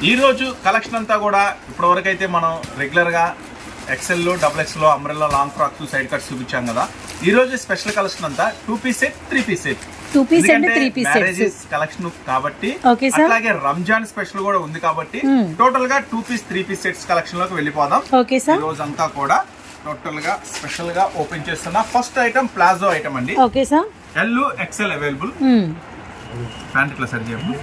ఈ రోజు కలెక్షన్ అంతా కూడా ఇప్పటివరకు అయితే మనం రెగ్యులర్గా ఎక్సెల్లో డబుల్ ఎక్స్లో umbrella long frocks side cuts చూపించాం కదా. ఈ రోజు స్పెషల్ కలెక్షన్ అంతా 2 piece set 3 piece set marriages collection కాబట్టి, అలాగే రంజాన్ స్పెషల్ కూడా ఉంది కాబట్టి టోటల్ గా 2 పీస్ 3 పీస్ సెట్స్ కలెక్షన్ లోకి వెళ్ళిపోదాం. ఈ రోజు అంతా కూడా టోటల్ గా స్పెషల్ గా ఓపెన్ చేస్తున్నా. ఫస్ట్ ఐటమ్ ప్లాజో ఐటమ్ అండి. L XL available. ప్యాంట్ ఇట్లా సరి చేయండి.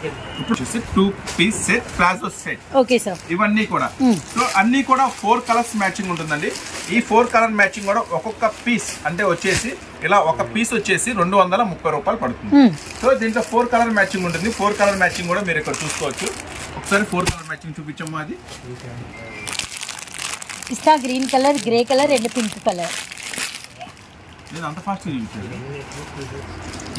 ఇప్పుడు వచ్చేసి 2 piece set palazzo set. Okay sir. ఇవన్నీ కూడా సో అన్ని కూడా 4 కలర్స్ మ్యాచింగ్ ఉంటుందండి. ఈ 4 కలర్ మ్యాచింగ్ కూడా ఒక్కొక్క పీస్ అంటే వచ్చేసి ఇలా ఒక పీస్ వచ్చేసి 230 రూపాయలు పడుతుంది. సో దీంట్లో 4 కలర్ మ్యాచింగ్ ఉంటుంది. 4 కలర్ మ్యాచింగ్ కూడా మీరు ఇక్కడ చూసుకోవచ్చు. ఒకసారి 4 కలర్ మ్యాచింగ్ చూపించమ్మా. అది పిస్తా green colour, grey colour and pink colour. నేను అంత ఫాస్ట్ చూపించాను.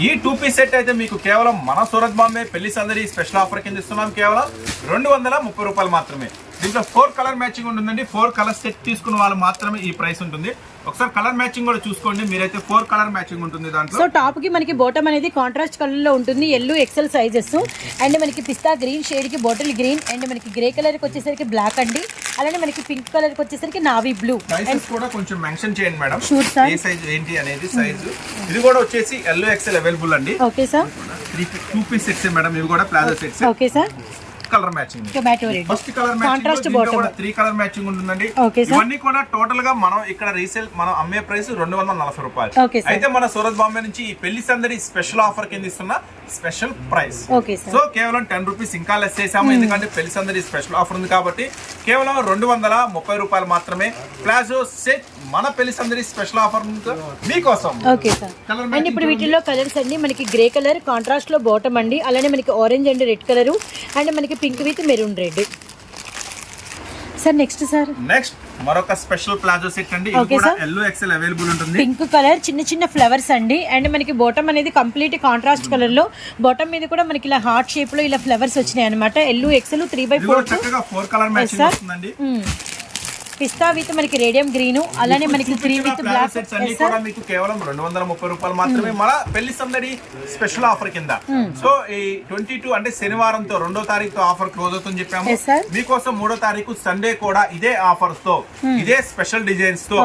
ఈ 2 పీస్ సెట్ అయితే మీకు కేవలం మన సూరత్ బాంబే పెళ్లి సందడి స్పెషల్ ఆఫర్ కింద ఇస్తున్నాం. కేవలం 230 రూపాయలు మాత్రమే. దీంట్లో 4 కలర్ మ్యాచింగ్ ఉంటుందండి. 4 కలర్ సెట్ తీసుకున్న వాళ్ళు మాత్రమే ఈ ప్రైస్ ఉంటుంది. ఒకసారి కలర్ మ్యాచింగ్ కూడా చూసుకోండి. మీరైతే 4 కలర్ మ్యాచింగ్ ఉంటుంది దాంట్లో. సో టాప్ కి మనకి బాటమ్ అనేది కాంట్రాస్ట్ కలర్ లో ఉంటుంది. ఎల్లో ఎక్సెల్ సైజెస్ అండ్ మనకి పిస్తా గ్రీన్ షేడ్ కి బాటిల్ గ్రీన్ అండ్ మనకి గ్రే కలర్ కి వచ్చేసరికి బ్లాక్ అండి. అలానే మనకి పింక్ కలర్ కి వచ్చేసరికి నావీ బ్లూ. సైజెస్ కూడా కొంచెం మెన్షన్ చేయండి మేడం. Sure sir. ఏ సైజ్ ఏంటి అనేది సైజ్. ఇది కూడా వచ్చేసి ఎల్లో ఎక్సెల్ అవైలబుల్ అండి. Okay sir. 2 piece sets madam. ఇవి కూడా palazzo sets. Okay sir. Colour matching first colour matching 3 colour matching ఉంటుందండి. ఇవన్నీ కూడా టోటల్ గా మనం ఇక్కడ రీసేల్ మనం అమ్మే ప్రైస్ 240 రూపాయలు. అయితే మన సూరత్ బాంబే నుంచి ఈ పెళ్లి సందడి స్పెషల్ ఆఫర్ కింద ఇస్తున్న స్పెషల్ ప్రైస్. సో కేవలం 10 రూపీస్ ఇంకా లెస్ చేసాము. ఎందుకంటే పెళ్లి సందడి స్పెషల్ ఆఫర్ ఉంది కాబట్టి కేవలం 230 రూపాయలు మాత్రమే. ప్లాజో సెట్ మన పెళ్లి సందడి స్పెషల్ ఆఫర్ మీకోసం. అండ్ ఇప్పుడు వీటిలో కలర్స్ అండి. మనకి గ్రే కలర్ కాంట్రాస్ట్ లో బాటమ్ అండి. అలానే మనకి orange and red colour and మనకి pink with maroon red. Sir next మరొక స్పెషల్ ప్లాజో సెట్ అండి. ఇది కూడా ఎల్లో ఎక్సెల్ అవైలబుల్ ఉంటుంది. పింక్ కలర్ చిన్న ఫ్లవర్స్ అండి. అండ్ మనకి బాటమ్ అనేది కంప్లీట్ కాంట్రాస్ట్ కలర్ లో బాటమ్ మీద కూడా మనకి ఇలా హార్ట్ షేప్ లో ఇలా ఫ్లవర్స్ వచ్చినాయి అన్నమాట. ఎల్లో ఎక్సెల్ 3/4 చక్కగా 4 కలర్ మ్యాచింగ్ వస్తుందండి. పిస్తా విత్ మనకి రేడియం గ్రీన్ అలానే మనకి గ్రీన్ విత్ బ్లాక్ సెట్స్ అన్ని కూడా మీకు కేవలం 230 రూపాయలు మాత్రమే మన పెళ్లి సందడి స్పెషల్ ఆఫర్ కింద. సో ఈ 22 అంటే శనివారంతో 2వ తారీఖుతో ఆఫర్ క్లోజ్ అవుతుందని చెప్పాము. మీకోసం 3వ తారీఖు సండే కూడా ఇదే ఆఫర్స్ తో ఇదే స్పెషల్ డిజైన్స్ తో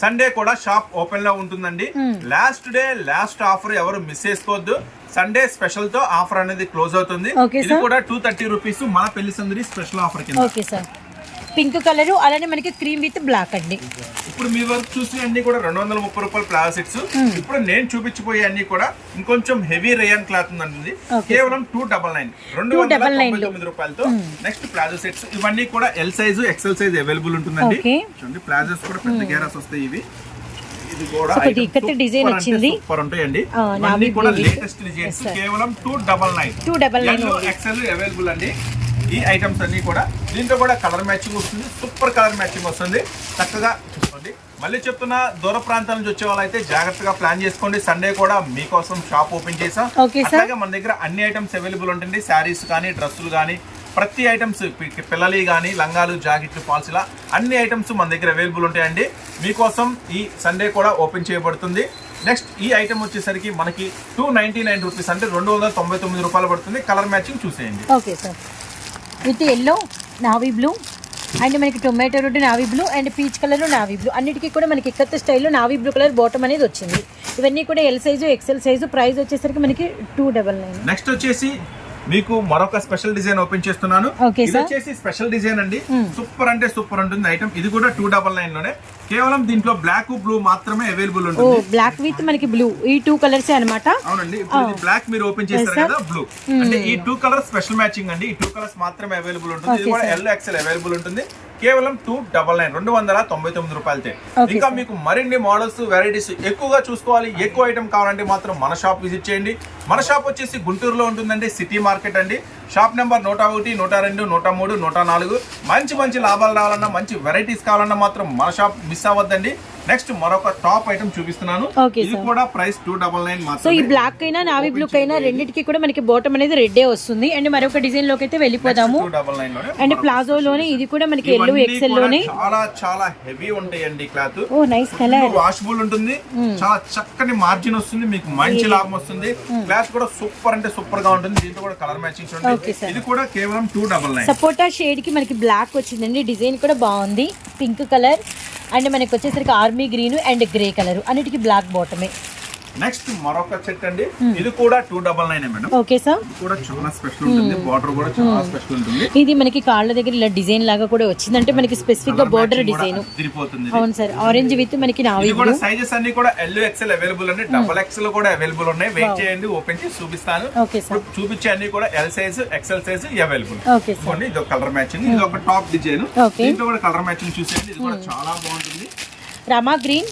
సండే కూడా షాప్ ఓపెన్ లో ఉంటుందండి. లాస్ట్ డే లాస్ట్ ఆఫర్ ఎవరు మిస్ చేసుకోవద్దు. సండే స్పెషల్ తో ఆఫర్ అనేది క్లోజ్ అవుతుంది. ఇది కూడా 230 రూపీస్ మన పెళ్లి సందడి స్పెషల్ ఆఫర్ కింద. పింక్ కలర్ అలానే మనకి క్రీమ్ విత్ బ్లాక్ అండి. ఇప్పుడు మీ వరకు చూసిన అన్ని కూడా 230 రూపాయల ప్లాజో సెట్స్. ఇప్పుడు నేను చూపించిపోయే అన్ని కూడా ఇంకొంచెం హెవీ రేయన్ క్లాత్ ఉంటుంది. కేవలం 299 రూపాయలతో నెక్స్ట్ ప్లాజో సెట్స్. ఇవన్నీ కూడా L size XL size available ఉంటుందండి. చూడండి ప్లాజోస్ కూడా పెద్ద గేరాస్ వస్తాయి. ఇవి ఇది కూడా డిజైన్ వచ్చింది. సూపర్ ఉంటాయండి. ఇవన్నీ కూడా లేటెస్ట్ డిజైన్స్. కేవలం 299 ఎక్సెల్ అవైలబుల్ అండి. ఈ ఐటమ్స్ అన్ని కూడా దీంట్లో కూడా కలర్ మ్యాచింగ్ వస్తుంది. సూపర్ కలర్ మ్యాచింగ్ వస్తుంది. చక్కగా చూసుకోండి. మళ్ళీ చెప్తున్నా, దూర ప్రాంతాల నుంచి వచ్చే వాళ్ళైతే జాగ్రత్తగా ప్లాన్ చేసుకోండి. సండే కూడా మీకోసం షాప్ ఓపెన్ చేసాం. అలాగే మన దగ్గర అన్ని ఐటమ్స్ అవైలబుల్ ఉంటుంది. శారీస్ కానీ డ్రెస్సులు కానీ ప్రతి ఐటమ్స్ పిల్లలు కానీ లంగాలు జాకెట్లు ఫాల్స్ ఇలా అన్ని ఐటమ్స్ మన దగ్గర అవైలబుల్ ఉంటాయండి. మీకోసం ఈ సండే కూడా ఓపెన్ చేయబడుతుంది. నెక్స్ట్ ఈ ఐటమ్ వచ్చేసరికి మనకి 299 రూపీస్ అంటే 299 రూపాయలు పడుతుంది. కలర్ మ్యాచింగ్ చూసేయండి. Okay sir. With yellow navy blue and మనకి tomato red navy blue and peach colour navy blue అన్నిటికీ కూడా మనకి ఇక్కత్ స్టైల్లో నావీ బ్లూ కలర్ బాటమ్ అనేది వచ్చింది. ఇవన్నీ కూడా L size XL size. Price వచ్చేసరికి మనకి 299. నెక్స్ట్ వచ్చేసి మీకు మరొక స్పెషల్ డిజైన్ ఓపెన్ చేస్తున్నాను. ఇది వచ్చేసి స్పెషల్ డిజైన్ అండి. సూపర్ అంటే సూపర్ ఉంటుంది ఐటమ్. ఇది కూడా 299 లోనే. కేవలం దీంట్లో బ్లాక్ బ్లూ మాత్రమే అవైలబుల్ ఉంటుంది. బ్లాక్ విత్ మనకి బ్లూ ఈ 2 కలర్స్ అన్నమాట. అవునండి. ఇప్పుడు బ్లాక్ మీరు ఓపెన్ చేస్తారు కదా, బ్లూ అంటే ఈ 2 కలర్స్ స్పెషల్ మ్యాచింగ్ అండి. ఈ 2 కలర్స్ మాత్రమే అవైలబుల్ ఉంటుంది. ఇది కూడా ఎల్ ఎక్సెల్ అవైలబుల్ ఉంటుంది. కేవలం 299 రూపాయలతే. ఇంకా మీకు మరిన్ని మోడల్స్ వెరైటీస్ ఎక్కువగా చూసుకోవాలి, ఎక్కువ ఐటమ్ కావాలంటే మాత్రం మన షాప్ విజిట్ చేయండి. మన షాప్ వచ్చేసి గుంటూరులో ఉంటుందండి. సిటీ మార్కెట్ అండి. Shop number 101, 102, 103, 104. మంచి లాభాలు రావాలన్నా మంచి వెరైటీస్ కావాలన్నా మాత్రం మన షాప్ మిస్ అవ్వద్దండి. నెక్స్ట్ మరొక టాప్ ఐటమ్ చూపిస్తున్నాను. Okay, ఇది కూడా ప్రైస్ 299 సో మాత్రమే. ఈ బ్లాక్ అయినా నావీ బ్లూ అయినా రెండింటికి కూడా మనకి బాటమ్ అనేది రెడ్ వస్తుంది. అండ్ మరొక డిజైన్ లోకి అయితే వెళ్ళిపోదాము. 299 లోనే అండ్ ప్లాజో లోనే ఇది కూడా మనకి ఎల్లో ఎక్సెల్ లోనే చాలా చాలా హెవీ ఉంటాయండి క్లాత్. ఓ నైస్ కలర్, వాషబుల్ ఉంటుంది, చాలా చక్కని మార్జిన్ వస్తుంది, మీకు మంచి లాభం వస్తుంది. క్లాత్ కూడా సూపర్ అంటే సూపర్ గా ఉంటుంది. దీంట్లో కూడా కలర్ మ్యాచింగ్ చూడండి. ఇది కూడా కేవలం 299. సపోటా షేడ్ కి మనకి బ్లాక్ వచ్చిందండి. డిజైన్ కూడా బాగుంది, పింక్ కలర్ అండ్ మనకి వచ్చేసరికి army green and grey colour, అన్నిటికీ బ్లాక్ బాటమే. నెక్స్ట్ మరొక సెట్ అండి. ఇది కూడా 299 మేడం. ఓకే సార్, ఇది కూడా చాలా స్పెషల్ ఉంటుంది. బార్డర్ కూడా చాలా స్పెషల్ ఉంటుంది. ఇది మనకి కాళ్ళ దగ్గర ఇలా డిజైన్ లాగా కూడా వచ్చింది, అంటే మనకి స్పెసిఫిక్ గా బోర్డర్ డిజైన్. అవును సార్, ఆరెంజ్ విత్ మనకి నావీ బ్లూ. సైజెస్ అన్ని కూడా ఎల్ ఎక్స్ఎల్ అవైలబుల్ అండి, డబుల్ ఎక్స్ఎల్ కూడా అవైలబుల్ ఉన్నాయి. వెయిట్ చేయండి, ఓపెన్ చేసి చూపిస్తాను. ఓకే సార్, చూపించే అన్ని కూడా L size XL size available. Okay sir, ఇది ఒక కలర్ మ్యాచింగ్, ఇది ఒక టాప్ డిజైన్. ఓకే, దీంట్లో కూడా కలర్ మ్యాచింగ్ చూసేయండి. ఇది కూడా చాలా బాగుంటుంది. రామా గ్రీన్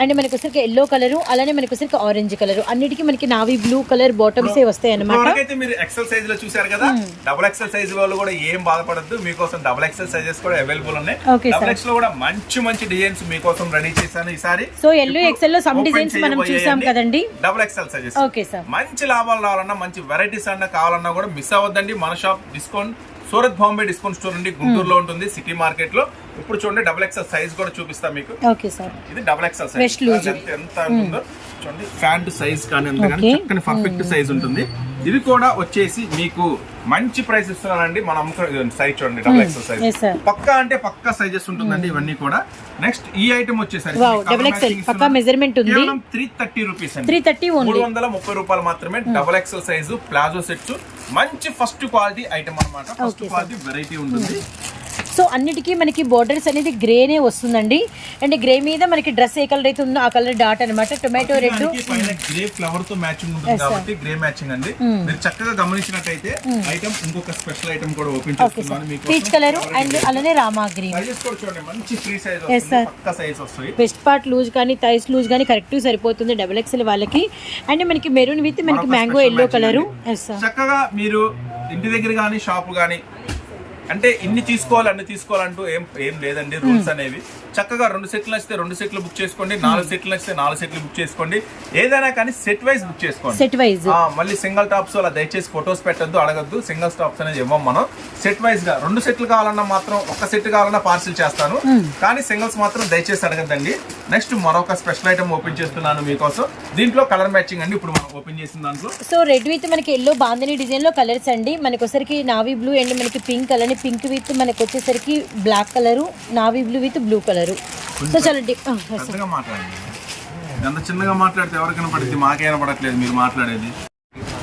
అండ్ మనకి వచ్చరికి ఎల్లో కలర్, అలానే మనకి వచ్చరికి ఆరెంజ్ కలర్, అన్నిటికీ మనకి నావీ బ్లూ కలర్ బాటమ్స్ వస్తాయి అన్నమాట. అయితే మీరు ఎక్సెల్ సైజ్ లో చూసారు కదా, డబుల్ ఎక్సెల్ సైజ్ వాళ్ళు కూడా ఏం బాధపడద్దు, మీకోసం డబుల్ ఎక్సెల్ సైజెస్ కూడా అవైలబుల్ ఉన్నాయి. డబుల్ ఎక్స్ లో కూడా మంచి మంచి డిజైన్స్ మీకోసం రెడీ చేశాను ఈసారి. సో ఎల్లో ఎక్సెల్ లో సమ్ డిజైన్స్ మనం చూసాం కదండి, double XL sizes. Okay sir, మంచి లాభాలు రావాలన్నా, మంచి వెరైటీస్ అన్న కావాలన్నా కూడా మిస్ అవ్వద్దండి. మన shop discount Surat Bombay discount store నుండి గుంటూరులో ఉంటుంది, సిటీ మార్కెట్ లో. ఇప్పుడు చూడండి, డబుల్ ఎక్స్ఎల్ సైజ్ కూడా చూపిస్తా మీకు. ఓకే సార్, ఇది డబుల్ ఎక్స్ఎల్ సైజ్ ఎంత ఉంటుందో చూడండి. ప్యాంట్ సైజ్ కానీ ఎంత కానీ చక్కని పర్ఫెక్ట్ సైజ్ ఉంటుంది. ఇది కూడా వచ్చేసి మీకు మంచి ప్రైస్ ఇస్తున్నానండి. మనం అమ్ముకునే సైజ్ చూడండి, డబుల్ ఎక్స్ఎల్ సైజ్ పక్కా అంటే పక్కా సైజెస్ ఉంటుందండి ఇవన్నీ కూడా. నెక్స్ట్ ఈ ఐటమ్ వచ్చేసరికి డబుల్ ఎక్స్ఎల్ పక్కా మెజర్మెంట్ ఉంది. 330 రూపీస్ అండి, 330 ఓన్లీ, 330 రూపాయలు మాత్రమే. Double XL size palazzo sets, మంచి ఫస్ట్ క్వాలిటీ ఐటమ్ అన్నమాట. ఫస్ట్ క్వాలిటీ వెరైటీ ఉంటుంది. సో అన్నిటికీ మనకి బోర్డర్స్ అనేది గ్రేనే వస్తుందండి. అండ్ గ్రే మీద మనకి డ్రెస్ ఏ కలర్ అయితే ఉందో ఆ కలర్ డాట్ అనమాట. టొమాటో రెడ్ గ్రే ఫ్లవర్ తో మ్యాచింగ్ ఉంటుంది కాబట్టి గ్రే మ్యాచింగ్ అండి. మీరు చక్కగా గమనించినట్టయితే ఐటమ్ ఇంకొక స్పెషల్ ఐటమ్ కూడా ఓపెన్ చేస్తున్నాను మీకు. పీచ్ కలర్ అండ్ అలానే రామా గ్రీన్. సైజెస్ కూడా చూడండి, మంచి ఫ్రీ సైజ్ వస్తుంది, పక్కా సైజ్ వస్తుంది. వెస్ట్ పార్ట్ లూజ్ కానీ థైస్ లూజ్ కానీ కరెక్ట్ సరిపోతుంది డబుల్ ఎక్స్ఎల్ వాళ్ళకి. అండ్ మనకి మెరూన్ విత్ మనకి మ్యాంగో ఎల్లో కలర్. చక్కగా మీరు ఇంటి దగ్గర కానీ షాప్ కానీ అంటే ఇన్ని తీసుకోవాలి అన్ని తీసుకోవాలంటూ ఏం లేదండి రూల్స్ అనేవి. చక్కగా 2 సెట్లు నచ్చితే 2 సెట్లు బుక్ చేసుకోండి, 4 సెట్లు నచ్చితే 4 సెట్లు బుక్ చేసుకోండి. ఏదైనా కానీ సెట్ వైజ్ బుక్ చేసుకోండి. సెట్ వైజ్ మళ్ళీ సింగిల్ టాప్స్ అలా దయచేసి ఫొటోస్ పెట్టద్దు, అడగద్దు. సింగిల్ టాప్స్ అనేది ఇవ్వం మనం. సెట్ వైజ్ గా 2 సెట్లు కావాలన్నా మాత్రం, ఒక సెట్ కావాలన్నా పార్సిల్ చేస్తాను, కానీ సింగిల్స్ మాత్రం దయచేసి అడగద్దండి. నెక్స్ట్ మరొక స్పెషల్ ఐటమ్ ఓపెన్ చేస్తున్నాను మీకోసం. దీంట్లో కలర్ మ్యాచింగ్ అండి, ఇప్పుడు మనం ఓపెన్ చేసిన దాంట్లో. సో రెడ్ విత్ మనకి ఎల్లో బాందిని డిజైన్ లో కలర్స్ అండి. మనకి వచ్చరికి నావీ బ్లూ అండ్ మనకి పింక్ కలర్, పింక్ విత్ మనకి వచ్చేసరికి black colour, navy blue with blue colour. So చాలా పెద్దగా మాట్లాడండి, ఎంత చిన్నగా మాట్లాడితే ఎవరికైనా పడుతుంది, మాకేమైనా పడట్లేదు మీరు మాట్లాడేది.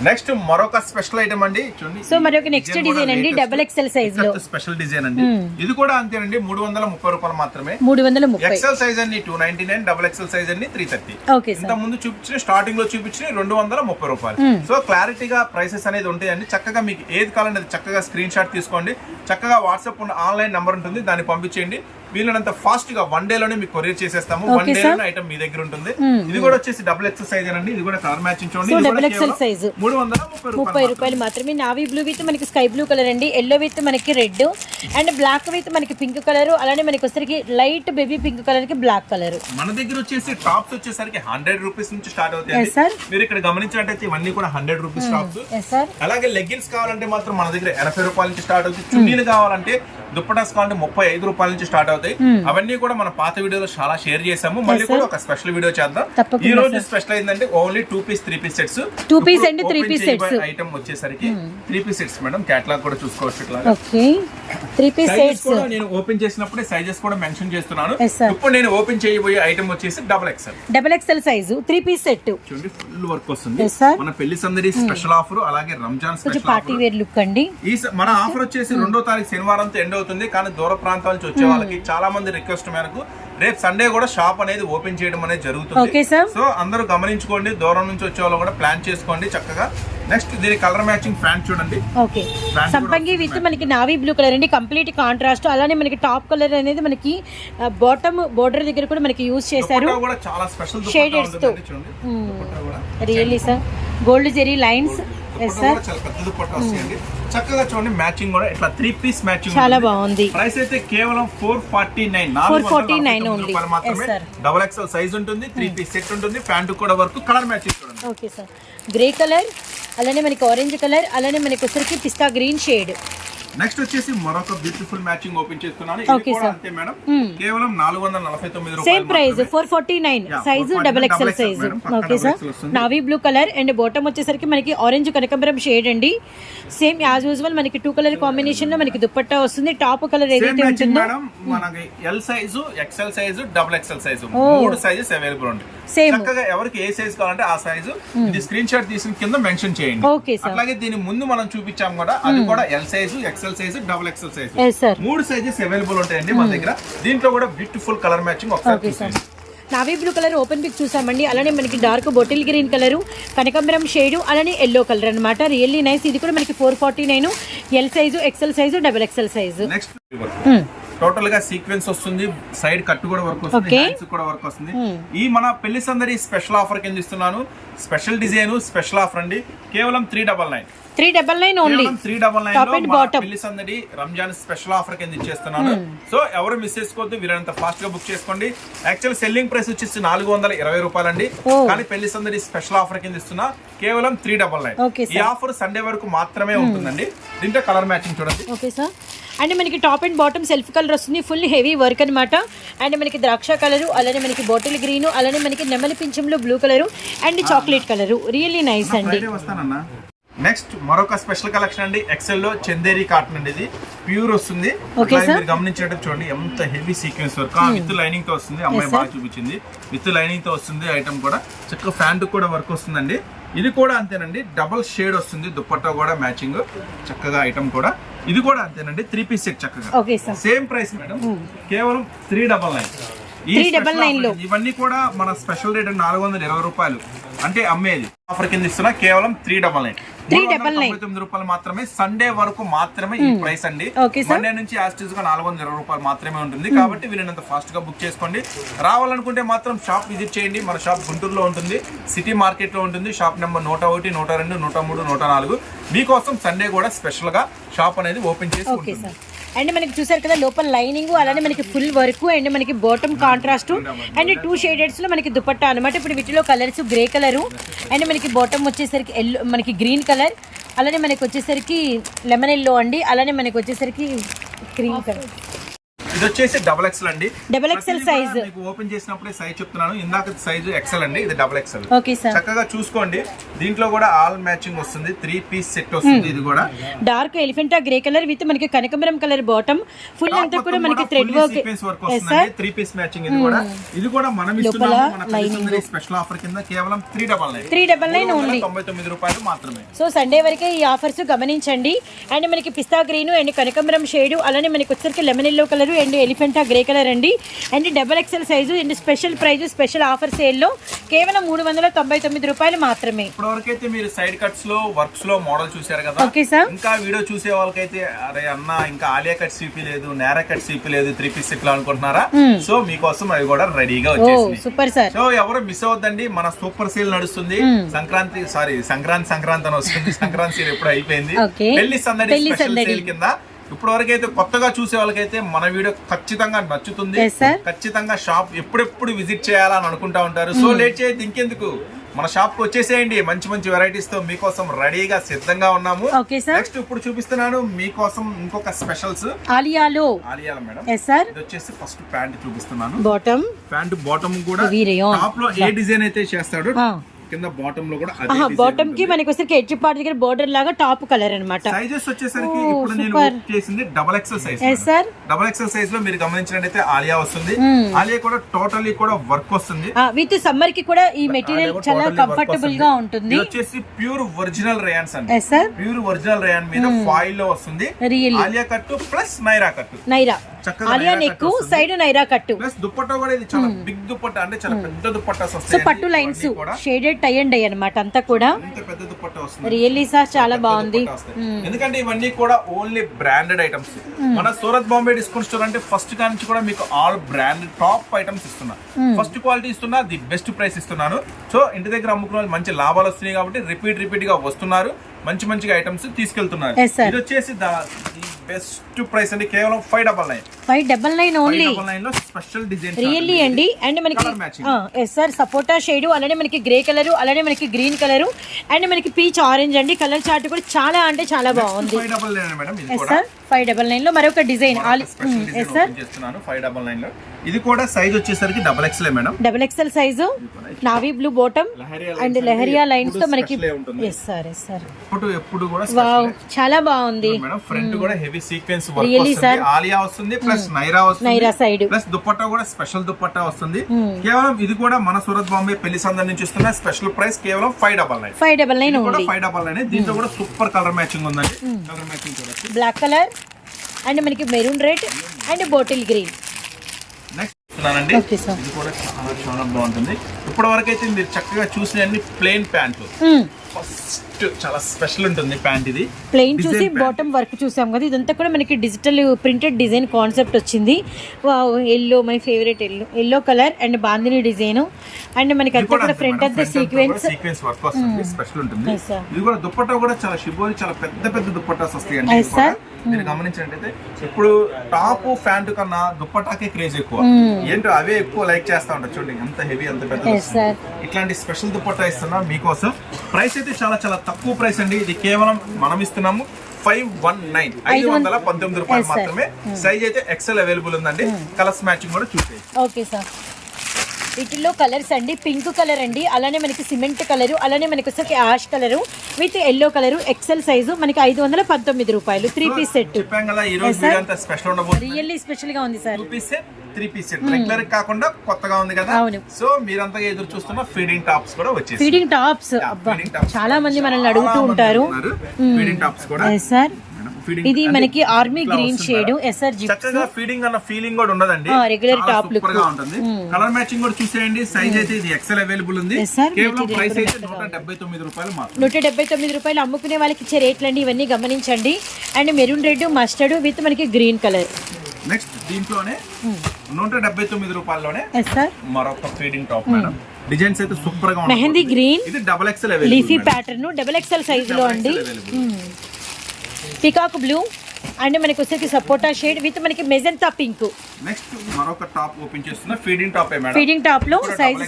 నెక్స్ట్ మరొక స్పెషల్ ఐటమ్ అండి చూడండి. సో మరొక నెక్స్ట్ డిజైన్ అండి, డబుల్ ఎక్స్ఎల్ సైజ్ లో స్పెషల్ డిజైన్ అండి. ఇది కూడా అంతేనండి, 330 రూపాయలు మాత్రమే. 330. ఎక్స్ఎల్ సైజ్ అండి 299, డబుల్ ఎక్స్ఎల్ సైజ్ అండి 330. ఓకే సార్, ఇంత ముందు చూపించిన స్టార్టింగ్ లో చూపించిన 230 రూపాయలు. సో క్లారిటీగా ప్రైసెస్ అనేది ఉంటాయండి. చక్కగా మీకు ఏది కావాలంటే చక్కగా స్క్రీన్ షాట్ తీసుకోండి. చక్కగా వాట్సాప్ ఆన్లైన్ నంబర్ ఉంటుంది, దాన్ని పంపించేయండి. వీళ్ళనంత ఫాస్ట్ గా 1 డే లోనే మీకు కొరియర్ చేసేస్తాము. 1 డే లోనే ఐటమ్ మీ దగ్గర ఉంటుంది. ఇది కూడా వచ్చేసి డబుల్ ఎక్స్ఎల్ సైజ్ అండి. ఇది కూడా కలర్ మ్యాచింగ్ చూడండి, డబుల్ ఎక్స్ఎల్ సైజ్ 330 రూపాయలు మాత్రమే. నావీ బ్లూ విత్ మనకి స్కై బ్లూ కలర్ అండి, ఎల్లో విత్ మనకి రెడ్ అండ్ బ్లాక్ విత్ మనకి పింక్ కలర్, అలానే మనకి వచ్చేసరికి లైట్ బేబీ పింక్ కలర్ కి బ్లాక్ కలర్. మన దగ్గర వచ్చేసి టాప్స్ వచ్చేసరికి 100 రూపీస్ నుంచి స్టార్ట్ అవుతాయి. మీరు ఇక్కడ గమనించినట్టయితే ఇవన్నీ కూడా 100 రూపీస్ టాప్స్. అలాగే లెగ్గిన్స్ కావాలంటే మాత్రం మన దగ్గర 80 రూపాయల నుంచి స్టార్ట్ అవుతాయి. చున్నీలు కావాలంటే, దుప్పటాస్ కావాలంటే 35 రూపాయల నుంచి స్టార్ట్ అవుతాయి. అవన్నీ కూడా మన పాత వీడియోలో చాలా షేర్ చేసాము. మళ్ళీ కూడా ఒక స్పెషల్ వీడియో చేద్దాం. ఈ రోజు స్పెషల్ అయిందంటే only 2 piece 3 piece sets. 2 piece and 3 piece sets item వచ్చేసరికి 3 పీస్ సెట్స్ మేడం. కేటలాగ్ కూడా చూసుకోవచ్చు. ఇట్లా ఓకే 3 పీస్ సెట్స్ కూడా నేను ఓపెన్ చేసినప్పుడే సైజెస్ కూడా మెన్షన్ చేస్తున్నాను. ఇప్పుడు నేను ఓపెన్ చేయబోయే ఐటమ్ వచ్చేసి double XL size 3 piece set. చూడండి, ఫుల్ వర్క్ వస్తుంది. మన పెళ్లి సందడి స్పెషల్ ఆఫర్, అలాగే Ramzan special party wear look అండి. ఈ మన ఆఫర్ వచ్చేసి 2వ తారీఖు శనివారంతో ఎండ్ అవుతుంది. కానీ దూర ప్రాంతాల నుంచి వచ్చే వాళ్ళకి చాలా మంది రిక్వెస్ట్ మేరకు రేపు సండే కూడా షాప్ అనేది ఓపెన్ చేయడం అనేది జరుగుతుంది. సో అందరూ గమనించుకోండి, దూరం నుంచి వచ్చే వాళ్ళు కూడా ప్లాన్ చేసుకోండి చక్కగా. నెక్స్ట్ దీని కలర్ మ్యాచింగ్ ప్యాంట్ చూడండి. ఓకే, సంపంగి విత్ మనకి నావీ బ్లూ కలర్ అండి, కంప్లీట్ కాంట్రాస్ట్. అలానే మనకి టాప్ కలర్ అనేది మనకి బాటమ్ బోర్డర్ దగ్గర కూడా మనకి యూజ్ చేశారు. కూడా చాలా స్పెషల్ షేడెడ్స్ తో really sir gold zari lines dupatta కూడా చాలా పెద్ద దుపట్టా వస్తాయండి. చక్కగా చూడండి మ్యాచింగ్ కూడా ఇట్లా 3 పీస్ మ్యాచింగ్ చాలా బాగుంది. ప్రైస్ అయితే కేవలం 449 రూపాయలు మాత్రమే. డబుల్ ఎక్స్ఎల్ సైజ్ ఉంటుంది, 3 పీస్ సెట్ ఉంటుంది, ప్యాంటు కూడా వర్క్, కలర్ మ్యాచింగ్ చూడండి. ఓకే సార్, గ్రే కలర్, అలానే మనకి ఆరెంజ్ కలర్, అలానే మనకి వచ్చరికి పిస్తా గ్రీన్ షేడ్. నెక్స్ట్ వచ్చేసి మరొక బ్యూటిఫుల్ మ్యాచింగ్ ఓపెన్ చేస్తున్నాను. ఇది కూడా అంతే మేడం, కేవలం 449 రూపాయలు. Same price 449, size double XL size. Okay sir, navy blue colour and bottom వచ్చేసరికి మనకి ఆరెంజ్ కనకాంబరం షేడ్ అండి. సేమ్ యాజ్ యూజువల్ మనకి 2 కలర్ కాంబినేషన్ లో మనకి దుపట్టా వస్తుంది. టాప్ కలర్ ఏదైతే ఉంటుందో మేడం మనకి L size, XL size, double XL size 3 sizes available ఉంటాయి. చక్కగా ఎవరికి ఏ సైజ్ కావాలంటే ఆ సైజు ఇది స్క్రీన్ షాట్ తీసిన కింద మెన్షన్ చేయండి. అట్లాగే దీని ముందు మనం చూపించాం కూడా, అది కూడా L size, XL size, double XL size 3 sizes available ఉంటాయండి మన దగ్గర. దీంట్లో కూడా బ్యూటిఫుల్ కలర్ మ్యాచింగ్ ఒకసారి చూసేయండి. Navy blue colour open pick చూసామండి. అలానే మనకి డార్క్ బాటిల్ గ్రీన్ కలర్, కనకాంబరం షేడ్, అలానే ఎల్లో కలర్ అన్నమాట. Really nice. ఇది కూడా మనకి 449, L size, XL size, double XL size. Next total గా సీక్వెన్స్ వస్తుంది, సైడ్ కట్ కూడా వర్క్ వస్తుంది, హ్యాండ్స్ కూడా వర్క్ వస్తుంది. ఈ మన పెళ్లి సందడి స్పెషల్ ఆఫర్ కింద ఇస్తున్నాను. స్పెషల్ డిజైన్, స్పెషల్ ఆఫర్ అండి. కేవలం 399 ఓన్లీ. 399 పెళ్లి సందడి రంజాన్ స్పెషల్ ఆఫర్ కింద ఇచ్చేస్తున్నాను. సో ఎవరు మిస్ చేసుకోవద్దు, వీరంత ఫాస్ట్ గా బుక్ చేసుకోండి. యాక్చువల్ సెల్లింగ్ ప్రైస్ వచ్చేసి 420 రూపాయలండి, కానీ పెళ్లి సందడి స్పెషల్ ఆఫర్ కింద ఇస్తున్నా కేవలం 399. ఈ ఆఫర్ సండే వరకు మాత్రమే ఉంటుందండి. దీంట్లో కలర్ మ్యాచింగ్ చూడండి. ఓకే సార్, అండ్ మనకి top and bottom self colour వస్తుంది, ఫుల్ హెవీ వర్క్ అనమాట. అండ్ మనకి ద్రాక్ష కలరు, అలానే మనకి బాటిల్ గ్రీన్, అలానే మనకి నెమలి పింఛంలో blue colour and chocolate colour. Really nice అండి. నెక్స్ట్ మరొక స్పెషల్ కలెక్షన్ అండి, ఎక్సెల్ లో చందేరి కాటన్ అండి. ఇది ప్యూర్ వస్తుంది. మీరు గమనించినట్టు చూడండి ఎంత heavy sequence work, with lining తో వస్తుంది. అమ్మాయి బాగా చూపించింది, విత్ లైనింగ్ తో వస్తుంది. ఐటమ్ కూడా చక్కగా ఫ్యాంట్ కూడా వర్క్ వస్తుందండి. ఇది కూడా అంతేనండి, డబుల్ షేడ్ వస్తుంది. దుపట్టా కూడా మ్యాచింగ్ చక్కగా ఐటమ్ కూడా. ఇది కూడా అంతేనండి, 3 పీస్ సెట్ చక్కగా. సేమ్ ప్రైస్ మేడం, కేవలం 399 లో. ఇవన్నీ కూడా మన స్పెషల్ రేట్ 420 రూపాయలు అంటే అమ్మేది. ఆఫర్ కింద ఇస్తున్నా కేవలం 399 రూపాయలు మాత్రమే. సండే వరకు మాత్రమే ఈ ప్రైస్ అండి. మండే నుంచి యాస్టీస్ గా 420 రూపాయలు మాత్రమే ఉంటుంది. కాబట్టి వీళ్ళంత ఫాస్ట్ గా బుక్ చేసుకోండి. రావాలనుకుంటే మాత్రం షాప్ విజిట్ చేయండి. మన షాప్ గుంటూరులో ఉంటుంది, సిటీ మార్కెట్ లో ఉంటుంది. Shop number 101, 102, 103, 104. మీకోసం సండే కూడా స్పెషల్ గా షాప్ అనేది ఓపెన్ చేసి ఉంటుంది. అండ్ మనకి చూసారు కదా లోపల లైనింగ్, అలానే మనకి ఫుల్ వర్క్, అండ్ మనకి బాటమ్ కాంట్రాస్ట్ అండ్ 2 షేడెడ్స్ లో మనకి దుపట్టా అనమాట. ఇప్పుడు వీటిలో కలర్స్ గ్రే కలరు, అండ్ మనకి బాటమ్ వచ్చేసరికి ఎల్లో, మనకి గ్రీన్ కలర్, అలానే మనకి వచ్చేసరికి లెమన్ ఎల్లో అండి, అలానే మనకి వచ్చేసరికి క్రీమ్ కలర్. ఇది వచ్చేసి డబుల్ ఎక్స్ఎల్ అండి, డబుల్ ఎక్స్ఎల్ సైజ్. మీకు ఓపెన్ చేసినప్పుడే సైజ్ చెప్తున్నాను. ఇందాక సైజు ఎక్స్ఎల్ అండి, ఇది డబుల్ ఎక్స్ఎల్. ఓకే సార్, చక్కగా చూసుకోండి. దీంట్లో కూడా ఆల్ మ్యాచింగ్ వస్తుంది, 3 పీస్ సెట్ వస్తుంది. ఇది కూడా dark Elephanta grey colour with మనకి కనకాంబరం కలర్ బాటమ్, ఫుల్ అంతా కూడా మనకి థ్రెడ్ వర్క్ వస్తుంది. 3 పీస్ మ్యాచింగ్. ఇది కూడా మనం ఇస్తున్నాము మన పెళ్లి స్పెషల్ ఆఫర్ కింద కేవలం 399 ఓన్లీ, 99 రూపాయలు మాత్రమే. సో సండే వరకే ఈ ఆఫర్స్ గమనించండి. అండ్ మనకి పిస్తా గ్రీన్ అండ్ కనకాంబరం షేడ్, అలానే మనకి వచ్చేసరికి lemon yellow colour and elephant grey colour అండి. And double XL size and special price, special offer sale లో కేవలం 399 రూపాయలు మాత్రమే. ఇప్పటివరకైతే మీరు సైడ్ కట్స్ లో వర్క్స్ లో మోడల్ చూసారు కదా. ఓకే సార్, ఇంకా వీడియో చూసే వాళ్ళకైతే అరే అన్న ఇంకా ఆలియా కట్ సిపి లేదు, నేరా కట్ సిపి లేదు, 3 పీస్ సెట్ లో అనుకుంటున్నారా? సో మీకోసం అవి కూడా రెడీగా వచ్చేసింది. Super sir. సో ఎవరు మిస్ అవద్దండి, మన సూపర్ సేల్ నడుస్తుంది. సంక్రాంతి అని వస్తుంది. సంక్రాంతి సేల్ ఎప్పుడు అయిపోయింది. పెళ్లి సందడి స్పెషల్ సేల్ కింద ఇప్పటి వరకు అయితే కొత్తగా చూసే వాళ్ళకైతే మన వీడియో ఖచ్చితంగా నచ్చుతుంది. ఖచ్చితంగా షాప్ ఎప్పుడెప్పుడు విజిట్ చేయాలని అనుకుంటా ఉంటారు. సో లేట్ చేయొద్దు, ఇంకెందుకు మన షాప్ కు వచ్చేసేయండి. మంచి మంచి వెరైటీస్ తో మీకోసం రెడీగా సిద్ధంగా ఉన్నాము. నెక్స్ట్ ఇప్పుడు చూపిస్తున్నాను మీకోసం ఇంకొక స్పెషల్స్ ఆలియాలో మేడం. ఇది వచ్చేసి ఫస్ట్ ప్యాంట్ చూపిస్తున్నాను. బాటమ్ కూడా టాప్ లో ఏ డిజైన్ అయితే చేస్తాడు కింద బాటమ్ లో కూడా అదే బాటమ్ కి మనకి వచ్చేసరికి ఎడ్జ్ పార్ట్ దగ్గర బోర్డర్ లాగా టాప్ కలర్ అన్నమాట. సైజెస్ వచ్చేసరికి ఇప్పుడు నేను చేసింది double XL size. Double XL size లో మీరు గమనించినట్లయితే ఆలియా వస్తుంది. ఆలియా కూడా టోటల్లీ కూడా వర్క్ వస్తుంది. విత్ సమ్మర్ కి కూడా ఈ మెటీరియల్ చాలా కంఫర్టబుల్ గా ఉంటుంది. ఇది వచ్చేసి ప్యూర్ ఒరిజినల్ రేయాన్స్ అండి. ప్యూర్ ఒరిజినల్ రేయాన్ మీద ఫాయిల్ లో వస్తుంది. ఆలియా కట్టు ప్లస్ నైరా కట్టు. ఆలియా నెక్ సైడ్ నైరా కట్టు ప్లస్ దుపట్టా కూడా ఇది చాలా బిగ్ దుపట్టా, అంటే చాలా పెద్ద దుపట్టాస్ వస్తాయి. సో పట్టు lines shaded tie and dye అన్నమాట అంతా కూడా. ఇంత పెద్ద దుపట్టా వస్తుంది. రియల్లీ సార్ చాలా బాగుంది. ఎందుకంటే ఇవన్నీ కూడా ఓన్లీ బ్రాండెడ్ ఐటమ్స్. మన సూరత్ బాంబే డిస్కౌంట్ స్టోర్ అంటే ఫస్ట్ కా నుంచి కూడా మీకు ఆల్ బ్రాండెడ్ టాప్ ఐటమ్స్ ఇస్తున్నా. ఫస్ట్ క్వాలిటీ ఇస్తున్నా, ది బెస్ట్ ప్రైస్ ఇస్తున్నాను. సో ఇంటి దగ్గర అమ్ముకున్న మంచి లాభాలు వస్తున్నాయి కాబట్టి రిపీట్ గా వస్తున్నారు. మంచి మంచి ఐటమ్స్ తీసుకెళ్తున్నారు. Yes, sir. ఇది వచ్చేసి బెస్ట్ ప్రైస్ అండి, కేవలం 599. 599 ఓన్లీ. 599 లో స్పెషల్ డిజైన్ రియల్లీ అండి. అండ్ మనకి Colour matching. ఎస్ సార్ సపోటా షేడ్, అలానే మనకి గ్రే కలర్, అలానే మనకి గ్రీన్ కలర్, అండ్ మనకి పీచ్ ఆరెంజ్ అండి. కలర్ చార్ట్ కూడా చాలా అంటే చాలా బాగుంది. 599 మేడం. ఇది ఎస్ కూడా సార్ 599 లో మరొక design. Special design yes sir open చేస్తున్నాను 599 లో. ఇది కూడా సైజ్ వచ్చేసరికి XXL madam. XXL size, navy blue bottom and leheriya lines తో మనకి. ఎస్ సార్ ఎస్ సార్ ఎప్పుడు కూడా వావ్ చాలా బాగుంది మేడం. ఫ్రంట్ కూడా హెవీ సీక్వెన్స్ వర్క్ Really, వస్తుంది, sir. ఆలియా వస్తుంది, ప్లస్ నైరా వస్తుంది, నైరా సైడ్ ప్లస్ దుపట్టా కూడా స్పెషల్ దుపట్టా వస్తుంది. కేవలం ఇది కూడా మన సూరత్ బాంబే పెళ్లి సందర్భం నుంచి ఇస్తున్న స్పెషల్ ప్రైస్ కేవలం 599. 599 కూడా ఓన్లీ. 599. దీంట్లో కూడా సూపర్ కలర్ మ్యాచింగ్ ఉందండి. కలర్ మ్యాచింగ్ చూడొచ్చు. బ్లాక్ కలర్ అండ్ మనకి maroon red and bottle green. Next చూస్తున్నానండి, ఓకే సార్. ఇది కూడా చాలా చాలా బాగుంటుంది. ఇప్పటి వరకు అయితే మీరు చక్కగా చూసిన అన్ని ప్లెయిన్ ప్యాంట్లు. ఫస్ట్ చాలా స్పెషల్ ఉంటుంది ప్యాంట్. ఇది ప్లెయిన్ Design చూసి pant. బాటమ్ వర్క్ చూసాం కదా, ఇదంతా కూడా మనకి డిజిటల్ ప్రింటెడ్ డిజైన్ కాన్సెప్ట్ వచ్చింది. Yellow my favourite yellow colour and bandhani design and మనకి అంతా కూడా front of the sequence sequence work వస్తుంది, స్పెషల్ ఉంటుంది. Yes, sir. ఇది కూడా దుపట్టా కూడా చాలా షిబోరి, చాలా పెద్ద పెద్ద దుపట్టాస్ వస్తాయండి. Yes, sir. మీరు గమనించినట్టయితే ఇప్పుడు టాప్ ప్యాంట్ కన్నా దుపట్టాకే క్రేజ్ ఎక్కువ. ఏంటో అవే ఎక్కువ లైక్ చేస్తా ఉంటారు. చూడండి ఎంత హెవీ, ఎంత పెద్ద. Yes, sir. ఇట్లాంటి స్పెషల్ దుపట్టా ఇస్తున్నా మీకోసం. ప్రైస్ అయితే చాలా చాలా తక్కువ ప్రైస్ అండి. ఇది కేవలం మనం ఇస్తున్నాము 519 519 రూపాయలు Yes, sir. మాత్రమే. సైజ్ అయితే XL అవైలబుల్ ఉందండి. కలర్స్ మ్యాచింగ్ కూడా చూసేయండి. Okay sir. వీటిల్లో కలర్స్ అండి, పింక్ కలర్ అండి, అలానే మనకి సిమెంట్ కలరు, అలానే మనకి వచ్చేసరికి ash colour with yellow colour, XL size మనకి 519 రూపాయలు. 3 పీస్ సెట్. చెప్పాం కదా ఈ రోజు వీడియో అంతా స్పెషల్ ఉండబోతుంది. రియల్లీ స్పెషల్ గా ఉంది sir. 2 piece set, 3 piece set. Regular కాకుండా కొత్తగా ఉంది కదా. అవును. సో మీరంతా ఎదురు చూస్తున్న ఫీడింగ్ టాప్స్ కూడా వచ్చేసి. ఫీడింగ్ టాప్స్ అబ్బా చాలా మంది మనల్ని అడుగుతూ ఉంటారు. ఫీడింగ్ టాప్స్ కూడా సార్ feeding ఇది అంటే మనకి ఆర్మీ ఇట్లా గ్రీన్ వస్తుంది షేడ్ మేడం. SR zips. చక్కగా ఫీడింగ్ అన్న ఫీలింగ్ కూడా ఉండదండి. రెగ్యులర్ టాప్ లుక్ సూపర్ గా ఉంటుంది. కలర్ మ్యాచింగ్ కూడా చూసేయండి. సైజ్ అయితే ఇది XL అవైలబుల్ ఉంది. Yes, sir. కేవలం ప్రైస్ అయితే 179 రూపాయలు మాత్రం. 179 రూపాయలు. అమ్ముకునే వాళ్ళకి ఇచ్చే రేట్లు అండి ఇవన్నీ గమనించండి. And maroon red, mustard with మనకి గ్రీన్ కలర్. నెక్స్ట్ దీంట్లోనే 179 రూపాయల్లోనే సార్ మరొక ఫీడింగ్ టాప్ మేడం. డిజైన్స్ అయితే సూపర్ గా మెహందీ గ్రీన్, ఇది XXL available. Leafy pattern, XXL size లో అండి. పికాక్ బ్లూ అండ్ మనకి వచ్చేసి సపోటా షేడ్ విత్ మనకి మెజెంటా పింక్. నెక్స్ట్ మరొక టాప్ ఓపెన్ చేస్తున్నా. Feeding top madam. Feeding top లో సైజ్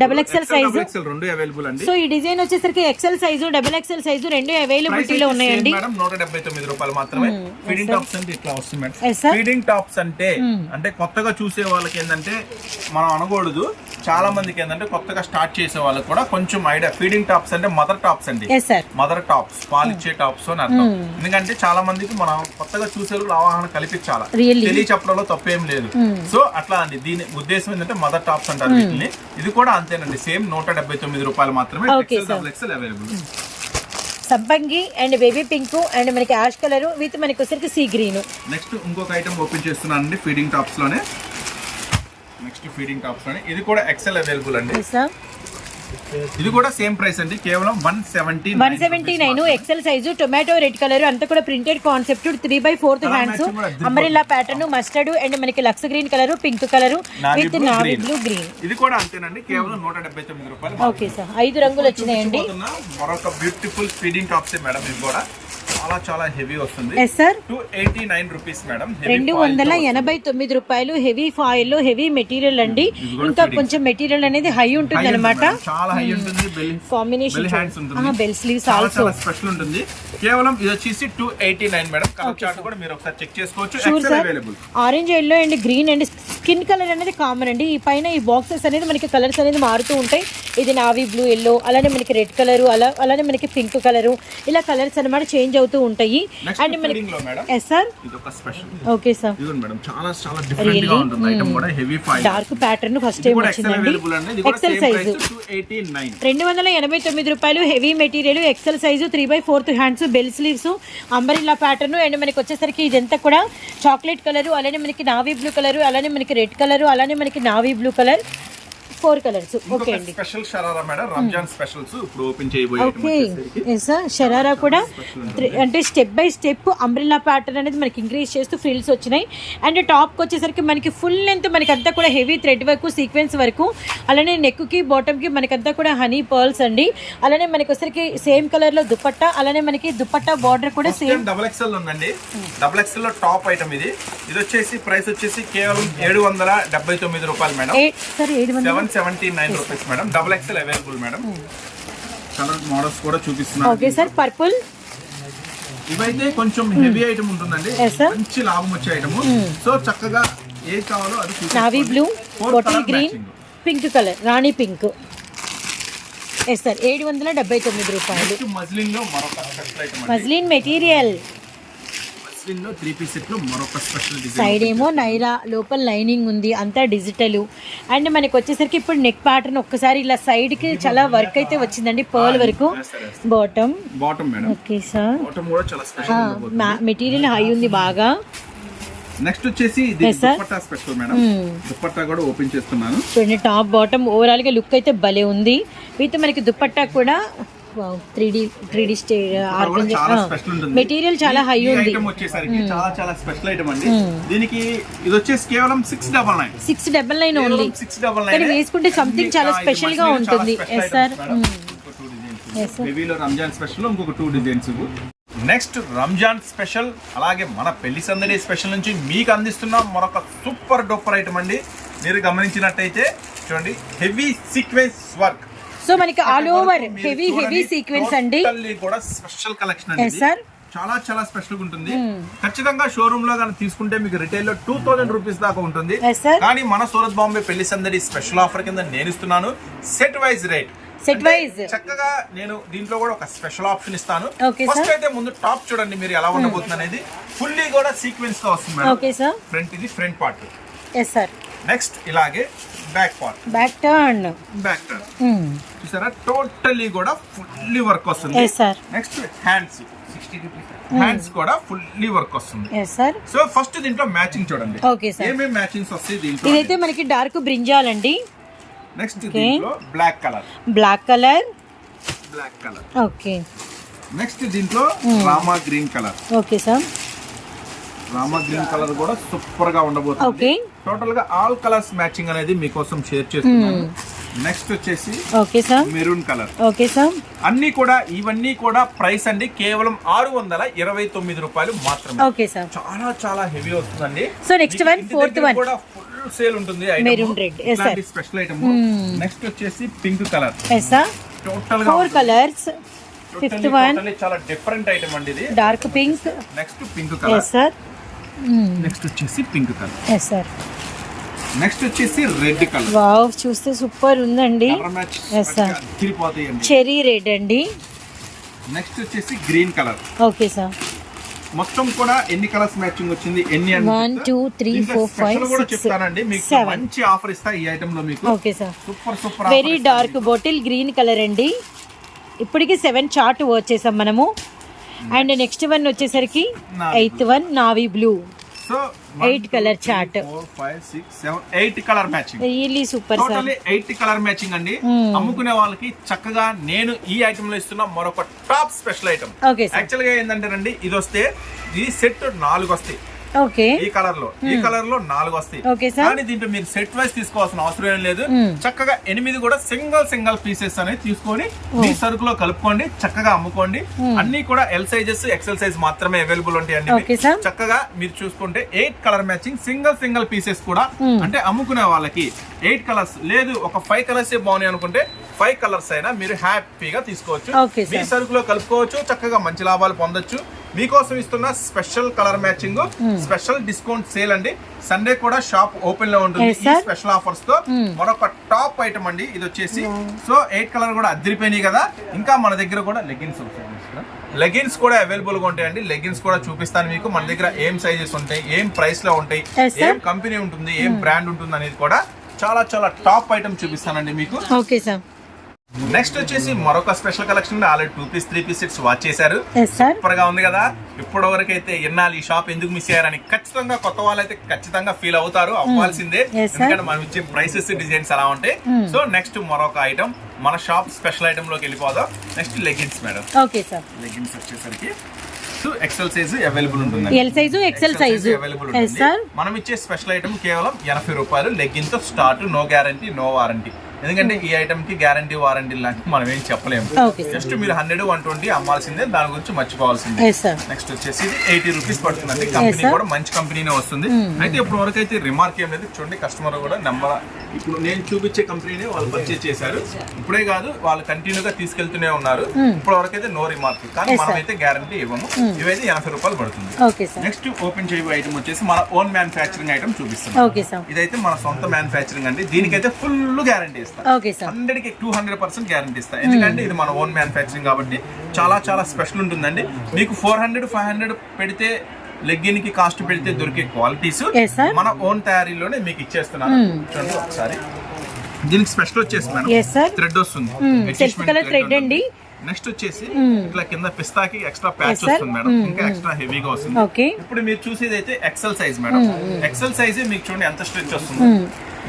XXL సైజ్ రెండు అవైలబుల్ అండి. సో ఈ డిజైన్ వచ్చేసరికి XL సైజు, XXL సైజు రెండు అవైలబిలిటీలో ఉన్నాయండి. మేడం 179 రూపాయలు మాత్రమే. ఫీడింగ్ టాప్స్ అంటే ఇట్లా వస్తుంది madam. Yes, sir. Feeding tops అంటే కొత్తగా చూసే వాళ్ళకి ఏంటంటే మనం అనకూడదు. చాలా మందికి ఏంటంటే కొత్తగా స్టార్ట్ చేసే వాళ్ళకి కూడా కొంచెం ఐడియా. ఫీడింగ్ టాప్స్ అంటే మదర్ టాప్స్ అండి. Yes sir. మదర్ టాప్స్ పాలిచ్చే టాప్స్ అని అర్థం. ఎందుకంటే చాలా మందికి మనం కొత్తగా చూసే వాళ్ళకి అవగాహన కల్పించాలా, తెలియ చెప్పడంలో తప్పేం లేదు. సో అట్లా అండి. దీని ఉద్దేశం ఏంటంటే మదర్ టాప్స్ అంటారు వీటిని. ఇది కూడా అంతేనండి, సేమ్ 179 రూపాయలు మాత్రమే. XL available. సంపంగి అండ్ బేబీ పింక్ అండ్ మనకి యాష్ కలర్ విత్ మనకి వచ్చరికి సీ గ్రీన్. నెక్స్ట్ ఇంకొక ఐటమ్ ఓపెన్ చేస్తున్నానండి ఫీడింగ్ టాప్స్ లోనే. నెక్స్ట్ ఫీడింగ్ టాప్స్ లోనే ఇది కూడా XL అవైలబుల్ అండి. ఇది కూడా సేమ్ ప్రైస్ అండి, కేవలం 179. XL size, tomato red colour అంతా కూడా printed concept, 3/4 hands, umbrella pattern, mustard and మనకి లక్స్ green colour, pink colour with navy blue green. ఇది కూడా అంతేనండి, కేవలం 179 రూపాయలు. Okay sir. 5 రంగులు వచ్చినాయండి. మరొక బ్యూటిఫుల్ ఫీడింగ్ టాప్స్ మేడం. ఇది కూడా చాలా చాలా హెవీ వస్తుంది. Yes sir. 289 rupees madam. 289 రూపాయలు. హెవీ ఫాయిల్ లో హెవీ మెటీరియల్ అండి. ఇంకా కొంచెం మెటీరియల్ అనేది హై ఉంటుంది అనమాట. చాలా హై ఉంటుంది. కాంబినేషన్ హ్యాండ్స్ ఉంటుంది. బెల్ స్లీవ్స్ ఆల్సో స్పెషల్ ఉంటుంది. కేవలం ఇది వచ్చేసి 289 మేడం. కలర్ చార్ట్ కూడా మీరు ఒకసారి చెక్ చేసుకోవచ్చు. XL available. Orange, yellow and green and skin colour అనేది కామన్ అండి. ఈ పైన ఈ బాక్సెస్ అనేది మనకి కలర్స్ అనేది మారుతూ ఉంటాయి. ఇది నావీ బ్లూ, ఎల్లో, అలానే మనకి రెడ్ కలర్, అలానే మనకి పింక్ కలర్, ఇలా కలర్స్ అన్నమాట చేంజ్ అవుతూ ఉంటాయి. అండ్ మనకి ఎస్ సార్. ఇది ఒక స్పెషల్. Okay sir. ఇది మేడం చాలా చాలా డిఫరెంట్ గా ఉంటుంది. ఐటమ్ కూడా heavy file dark pattern first time వచ్చిందండి. XL సైజు 289 రూపాయలు. Heavy material, XL size, 3/4 hands, bell sleeves, umbrella pattern and మనకి వచ్చేసరికి ఇదంతా కూడా చాక్లెట్ కలర్, అలానే మనకి నావీ బ్లూ కలర్, అలానే మనకి రెడ్ కలర్, అలానే మనకి navy blue colour, 4 colours. Okay అండి. Special sharara madam, Ramzan specials ఇప్పుడు ఓపెన్ చేయబోయే ఓకే ఎస్ సార్. షరారా కూడా అంటే step by step umbrella pattern అనేది మనకి ఇంక్రీజ్ చేస్తూ ఫ్రిల్స్ వచ్చినాయి. అండ్ టాప్కి వచ్చేసరికి మనకి ఫుల్ లెంత్ మనకి అంతా కూడా హెవీ థ్రెడ్ వర్క్ సీక్వెన్స్ వరకు, అలానే నెక్కి బాటమ్కి మనకంతా కూడా హనీ పర్ల్స్ అండి. అలానే మనకి వచ్చరికి సేమ్ కలర్ లో దుపట్టా, అలానే మనకి దుపట్టా బార్డర్ కూడా సేమ్ డబుల్ ఎక్స్ఎల్ ఉందండి. డబుల్ ఎక్స్ఎల్ లో టాప్ ఐటమ్ ఇది వచ్చేసి ప్రైస్ వచ్చేసి కేవలం 779 రూపాయలు madam. Sir 779 rupees madam. Double XL available madam. Colour models కూడా చూపిస్తున్నాను. Okay sir. పర్పుల్ ఇవైతే కొంచెం హెవీ ఐటమ్ ఉంటుందండి, మంచి లాభం వచ్చే ఐటమ్. సో చక్కగా ఏది కావాలో అది navy blue, bottle green, pink colour, రాణి పింక్. ఎస్ సార్ 779 రూపాయలు. మజ్లిన్ లో మరొక special item, muslin material. Muslin లో 3 పీస్ సెట్ లో మరొక స్పెషల్ డిజైన్. సైడ్ ఏమో నైరా, లోపల లైనింగ్ ఉంది, అంతా డిజిటల్. అండ్ మనకి వచ్చేసరికి ఇప్పుడు నెక్ ప్యాటర్న్ ఒక్కసారి ఇలా సైడ్ కి చాలా వర్క్ అయితే వచ్చిందండి, పర్ల్ వరకు. Bottom madam. Okay sir. Bottom కూడా చాలా స్పెషల్, మెటీరియల్ హై ఉంది బాగా. నెక్స్ట్ వచ్చేసి ఇది దుపట్టా స్పెషల్ మేడం. దుపట్టా కూడా ఓపెన్ చేస్తున్నాను. చూడండి టాప్ బాటమ్ ఓవరాల్ గా లుక్ అయితే భలే ఉంది. వీటితో మనకి దుపట్టా కూడా 3D మెటీరియల్ చాలా హై ఉంది. వచ్చేసరికి చాలా స్పెషల్ ఐటమ్ అండి. దీనికి ఇది వచ్చేసి కేవలం 699 ఓన్లీ. 699 వేసుకుంటే సంథింగ్ చాలా స్పెషల్ గా ఉంటుంది. Yes sir. హెవీలో రంజాన్ స్పెషల్ ఇంకొక 2 డిజైన్స్. నెక్స్ట్ రంజాన్ స్పెషల్, అలాగే మన పెళ్లి సందడి స్పెషల్ నుంచి మీకు అందిస్తున్న మరొక సూపర్ డూపర్ ఐటమ్ అండి. మీరు గమనించినట్టయితే చూడండి, హెవీ సీక్వెన్స్ వర్క్. సో మనకి ఆల్ ఓవర్ హెవీ సీక్వెన్స్ అండి. కూడా స్పెషల్ కలెక్షన్ అండి. చాలా స్పెషల్ గా ఉంటుంది. ఖచ్చితంగా షోరూమ్ లో కానీ తీసుకుంటే మీకు రిటైల్ లో 2000 రూపీస్ దాకా ఉంటుంది. కానీ మన సూరత్ బాంబే పెళ్లి సందడి స్పెషల్ ఆఫర్ కింద నేను ఇస్తున్నాను సెట్ వైజ్ రేట్. చక్కగా నేను దీంట్లో కూడా ఒక స్పెషల్ ఆప్షన్ ఇస్తాను. ఫస్ట్ అయితే ముందు టాప్ చూడండి మీరు ఎలా ఉండబోతుంది అనేది. ఫుల్లీ కూడా సీక్వెన్స్ తో వస్తుంది. ఫ్రంట్ ఇది ఫ్రంట్ పార్ట్. నెక్స్ట్ ఇలాగే బ్యాక్ పార్ట్, బ్యాక్ టర్న్ చూసారా, టోటల్లీ కూడా ఫుల్లీ వర్క్ వస్తుంది. నెక్స్ట్ హ్యాండ్స్ కూడా ఫుల్లీ వర్క్ వస్తుంది. సో ఫస్ట్ దీంట్లో మ్యాచింగ్ చూడండి ఏమేమి మ్యాచింగ్స్ వస్తాయి దీంట్లో. ఇదైతే మనకి డార్క్ బ్రింజాల్ అండి. నెక్స్ట్ దీంట్లో బ్లాక్ కలర్. ఓకే. నెక్స్ట్ దీంట్లో Rama green colour. Okay sir. Rama green colour కూడా సూపర్ గా ఉండబోతుంది. టోటల్ గా ఆల్ కలర్స్ మ్యాచింగ్ అనేది మీకోసం షేర్ చేస్తున్నాను. నెక్స్ట్ వచ్చేసి మెరూన్ కలర్. Okay sir. అన్ని కూడా ఇవన్నీ కూడా ప్రైస్ అండి కేవలం 629 రూపాయలు మాత్రమే. Okay sir. చాలా హెవీ వస్తుందండి. So next one fourth one కూడా ఫుల్ సేల్ ఉంటుంది. Maroon red special item. Next వచ్చేసి పింక్ కలర్. టోటల్ గా 4 కలర్స్. ఫిఫ్త్ వన్ చాలా డిఫరెంట్ ఐటమ్ అండి ఇది. Dark pink. Next pink colour. Sir. Next వచ్చేసి పింక్ కలర్. సార్. నెక్స్ట్ వచ్చేసి red colour. Wow, చూస్తే సూపర్ ఉందండి. చెరీ రెడ్ అండి. నెక్స్ట్ వచ్చేసి గ్రీన్ కలర్. Okay sir. మొత్తం కూడా ఎన్ని కలర్స్ మ్యాచింగ్ వచ్చింది, ఎన్ని 1 2 3 4 5 కూడా చెప్తానండి. మీకు మంచి ఆఫర్ ఇస్తా ఈ ఐటమ్ లో మీకు. Okay sir. Super very dark bottle green colour అండి. ఇప్పటికి 7 చార్ట్ వచ్చేసాం మనము. అండ్ నెక్స్ట్ వన్ వచ్చేసరికి 8th one navy blue. So 8 colour chart. 4 5 6 7 8 colour matching. Really super sir. Totally 8 colour matching అండి. అమ్ముకునే వాళ్ళకి చక్కగా నేను ఈ ఐటమ్ లో ఇస్తున్న మరొక టాప్ స్పెషల్ ఐటమ్. యాక్చువల్ గా ఏంటంటే రండి, ఇది వస్తే ఈ సెట్ 4 వస్తాయి. ఓకే. ఈ కలర్ లో 4 వస్తాయి. కానీ దీంట్లో మీరు సెట్ వైస్ తీసుకోవాల్సిన అవసరం ఏం లేదు. చక్కగా 8 కూడా సింగిల్ పీసెస్ అనేది తీసుకొని మీ సరుకులో కలుపుకోండి, చక్కగా అమ్ముకోండి. అన్ని కూడా ఎల్ సైజెస్ ఎక్సెల్ సైజ్ మాత్రమే అవైలబుల్ ఉంటాయండి. చక్కగా మీరు చూసుకుంటే 8 కలర్ మ్యాచింగ్ సింగిల్ పీసెస్ కూడా. అంటే అమ్ముకునే వాళ్ళకి 8 కలర్స్ లేదు, ఒక 5 కలర్స్ బాగున్నాయి అనుకుంటే 5 కలర్స్ అయినా మీరు హ్యాపీగా తీసుకోవచ్చు. మీ సరుకులో కలుపుకోవచ్చు, చక్కగా మంచి లాభాలు పొందొచ్చు. మీకోసం ఇస్తున్న special colour matching, special discount sale అండి. సండే కూడా షాప్ ఓపెన్ లో ఉంటుంది ఈ స్పెషల్ ఆఫర్స్ తో. మరొక టాప్ ఐటమ్ అండి ఇది వచ్చేసి. సో 8 కలర్ కూడా అదిరిపోయినాయి కదా. ఇంకా మన దగ్గర కూడా లెగిన్స్ కూడా అవైలబుల్ గా ఉంటాయండి. లెగిన్స్ కూడా చూపిస్తాను మీకు. మన దగ్గర ఏం సైజెస్ ఉంటాయి, ఏం ప్రైస్ లో ఉంటాయి, ఏం కంపెనీ ఉంటుంది, ఏం బ్రాండ్ ఉంటుంది అనేది కూడా చాలా టాప్ ఐటమ్ చూపిస్తానండి మీకు. Okay sir. నెక్స్ట్ వచ్చేసి మరొక special collection already 2 piece 3 piece sets watch చేశారు. సూపర్ గా ఉంది కదా. ఇప్పటి వరకు అయితే ఎన్నాళ్ళు ఈ షాప్ ఎందుకు మిస్ అయ్యారని ఖచ్చితంగా కొత్త వాళ్ళు అయితే ఖచ్చితంగా ఫీల్ అవుతారు, అవ్వాల్సిందే. ఎందుకంటే మనం ఇచ్చే ప్రైసెస్ డిజైన్స్ అలా ఉంటాయి. సో నెక్స్ట్ మరొక ఐటమ్ మన షాప్ స్పెషల్ ఐటమ్ లోకి వెళ్ళిపోదాం. Next leggings madam. Okay sir. Leggings వచ్చేసరికి ఎక్సెల్ సైజ్ అవైలబుల్ ఉంటుంది. L size XL size available ఉంటుంది. మనం ఇచ్చే స్పెషల్ ఐటమ్ కేవలం 80 రూపాయలు. లెగ్గిన్ తో start, no guarantee no warranty. ఎందుకంటే ఈ ఐటమ్ కి గ్యారంటీ వారంటీ లాంటి మనం ఏం చెప్పలేము. జస్ట్ మీరు 100 120 అమ్మాల్సిందే, దాని గురించి మర్చిపోవాల్సిందే. నెక్స్ట్ వచ్చేసి 80 రూపీస్ పడుతుందండి. కంపెనీ కూడా మంచి కంపెనీనే వస్తుంది. అయితే ఇప్పుడు వరకు అయితే రిమార్క్ ఏం లేదు. చూడండి కస్టమర్ కూడా నెంబర్ ఇప్పుడు నేను చూపించే కంపెనీనే వాళ్ళు పర్చేజ్ చేశారు. ఇప్పుడే కాదు, వాళ్ళు కంటిన్యూగా తీసుకెళ్తూనే ఉన్నారు. ఇప్పటి వరకు అయితే నో రిమార్క్. కానీ మనం అయితే గ్యారంటీ ఇవ్వము. ఇవైతే 80 రూపాయలు పడుతుంది. నెక్స్ట్ ఓపెన్ చేయబోయే ఐటమ్ వచ్చేసి మన ఓన్ మ్యానుఫ్యాక్చరింగ్ ఐటమ్ చూపిస్తాం. ఇదైతే మన సొంత మ్యానుఫ్యాక్చరింగ్ అండి. దీనికైతే ఫుల్ గ్యారంటీ ఇస్తాం. 100కి 200% గ్యారంటీ ఇస్తాం. ఎందుకంటే ఇది మన ఓన్ మ్యానుఫ్యాక్చరింగ్ కాబట్టి చాలా చాలా స్పెషల్ ఉంటుందండి. మీకు 400 500 పెడితే లెగ్గిన్ కి కాస్ట్ పెడితే దొరికే క్వాలిటీస్ మన ఓన్ తయారీలోనే మీకు ఇచ్చేస్తున్నాను. చూడండి ఒకసారి. దీనికి స్పెషల్ వచ్చేసి థ్రెడ్ వస్తుంది. నెక్స్ట్ వచ్చేసి ఇట్లా కింద పిస్తాకి ఎక్స్ట్రా ప్యాచ్ వస్తుంది మేడం. ఇంకా ఎక్స్ట్రా హెవీగా వస్తుంది. ఇప్పుడు మీరు చూసేది అయితే XL size madam. XL size మీకు చూడండి ఎంత స్ట్రెచ్ వస్తుంది.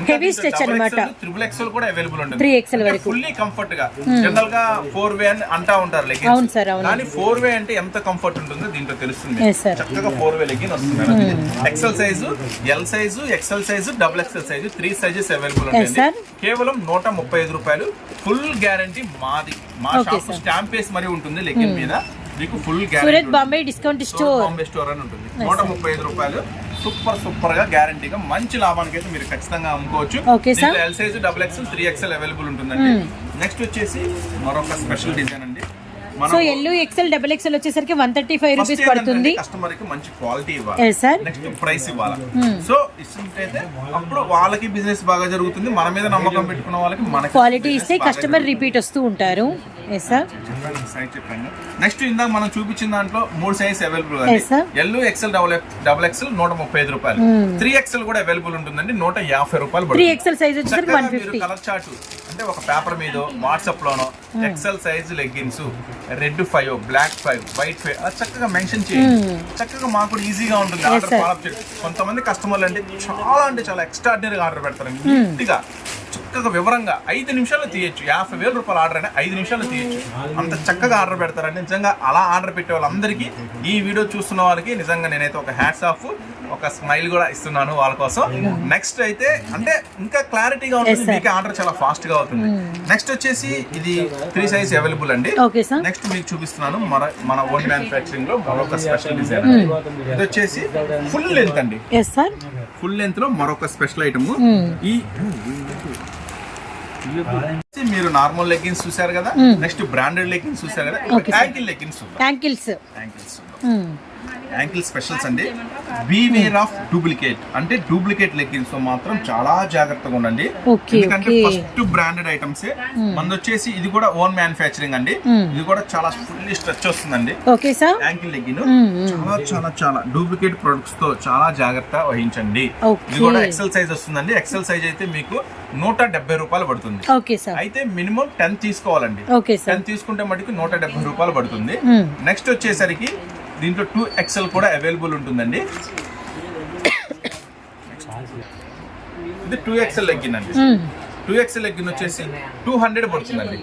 హెవీ స్ట్రెచ్ అన్నమాట. ట్రిపుల్ ఎక్సెల్ కూడా అవైలబుల్ ఉంటుంది. 3XL వరకు ఫుల్లీ కంఫర్ట్ గా. జనరల్ గా 4 వే అని అంటా ఉంటారు లెగ్గిన్స్, కానీ 4 వే అంటే ఎంత కంఫర్ట్ ఉంటుందో దీంట్లో తెలుస్తుంది. చక్కగా 4 వే లెగ్గిన్ వస్తుంది. XL size, L size, XL size, double XL size 3 sizes available ఉంటుంది. కేవలం 135 రూపాయలు. ఫుల్ గ్యారంటీ మాది. మా షాప్ స్టాంప్ వేసి మరీ ఉంటుంది లెగ్గిన్ మీద. మీకు full guarantee. Bombay discount store, Bombay store అని ఉంటుంది. 135 రూపాయలు. సూపర్ గా గ్యారంటీగా మంచి లాభానికి అయితే మీరు ఖచ్చితంగా అమ్ముకోవచ్చు. L size, double XL, 3XL available ఉంటుందండి. నెక్స్ట్ వచ్చేసి మరొక స్పెషల్ డిజైన్ అండి. So L XL double XL వచ్చేసరికి 135 రూపీస్ పడుతుంది. కస్టమర్ కి మంచి క్వాలిటీ ఇవ్వాలి, నెక్స్ట్ ప్రైస్ ఇవ్వాలి. సో ఇస్తుంటే అప్పుడు వాళ్ళకి బిజినెస్ బాగా జరుగుతుంది. మన మీద నమ్మకం పెట్టుకున్న వాళ్ళకి మన క్వాలిటీ ఇస్తే కస్టమర్ రిపీట్ వస్తూ ఉంటారు. నెక్స్ట్ ఇందాక మనం చూపించిన దాంట్లో 3 size available L XL, double XL 135 రూపాయలు. 3XL కూడా అవైలబుల్ ఉంటుందండి. 150 రూపాయలు. 3XL సైజ్ వచ్చేసరికి 150. కలర్ చార్ట్ అంటే ఒక పేపర్ మీద వాట్సాప్ లోనో XL size leggings red 5, black 5, white 5 అలా చక్కగా మెన్షన్ చేయండి. చక్కగా మాకు కూడా ఈజీగా ఉంటుంది ఆర్డర్ ఫాలో అప్ చేయడం. కొంతమంది కస్టమర్లు అంటే చాలా ఎక్స్ట్రాడినరీగా ఆర్డర్ పెడతారు. నీట్గా చక్కగా వివరంగా 5 నిమిషాల్లో తీయచ్చు. 50,000 రూపాయలు ఆర్డర్ అయినా 5 నిమిషాల్లో తీయచ్చు. అంత చక్కగా ఆర్డర్ పెడతారండి. నిజంగా అలా ఆర్డర్ పెట్టే వాళ్ళందరికీ, ఈ వీడియో చూస్తున్న వాళ్ళకి నిజంగా నేనైతే ఒక హ్యాట్స్ ఆఫ్, ఒక స్మైల్ కూడా ఇస్తున్నాను వాళ్ళ కోసం. నెక్స్ట్ అయితే అంటే ఇంకా క్లారిటీగా ఉంటుంది, మీకు ఆర్డర్ చాలా ఫాస్ట్ గా అవుతుంది. నెక్స్ట్ వచ్చేసి ఇది 3 సైజ్ అవైలబుల్ అండి. నెక్స్ట్ మీకు చూపిస్తున్నాను మన ఓన్ మ్యానుఫ్యాక్చరింగ్ లో మరొక స్పెషల్ డిజైన్. ఇది వచ్చేసి ఫుల్ లెంత్ అండి. ఫుల్ లెంత్ లో మరొక స్పెషల్ ఐటమ్. ఈ మీరు నార్మల్ లెగ్గిన్స్ చూసారు కదా, నెక్స్ట్ బ్రాండెడ్ లెగ్గిన్స్ చూసారు కదా, యాంకిల్ లెగ్గిన్స్, యాంకిల్ స్పెషల్స్ అండి. బీవేర్ ఆఫ్ డూప్లికేట్ అంటే డూప్లికేట్ లెగ్గిన్స్ తో మాత్రం చాలా జాగ్రత్తగా ఉండండి. ఎందుకంటే ఫస్ట్ బ్రాండెడ్ ఐటమ్స్. మనది వచ్చేసి ఇది కూడా ఓన్ మ్యానుఫ్యాక్చరింగ్ అండి. ఇది కూడా చాలా ఫుల్లీ స్ట్రెచ్ వస్తుందండి. యాంకిల్ లెగ్గిన్ చాలా డూప్లికేట్ ప్రొడక్ట్స్ తో చాలా జాగ్రత్త వహించండి. ఇది కూడా ఎక్సెల్ సైజ్ వస్తుందండి. ఎక్సెల్ సైజ్ అయితే మీకు 170 రూపాయలు పడుతుంది. అయితే మినిమం 10 తీసుకోవాలండి. 10 తీసుకుంటే మటుకు 170 రూపాయలు పడుతుంది. నెక్స్ట్ వచ్చేసరికి దీంట్లో 2XL కూడా అవైలబుల్ ఉంటుందండి. ఇది 2XL లెగ్గిన్ అండి. 2XL లెగ్గిన్ వచ్చేసి 200 పడుతుందండి.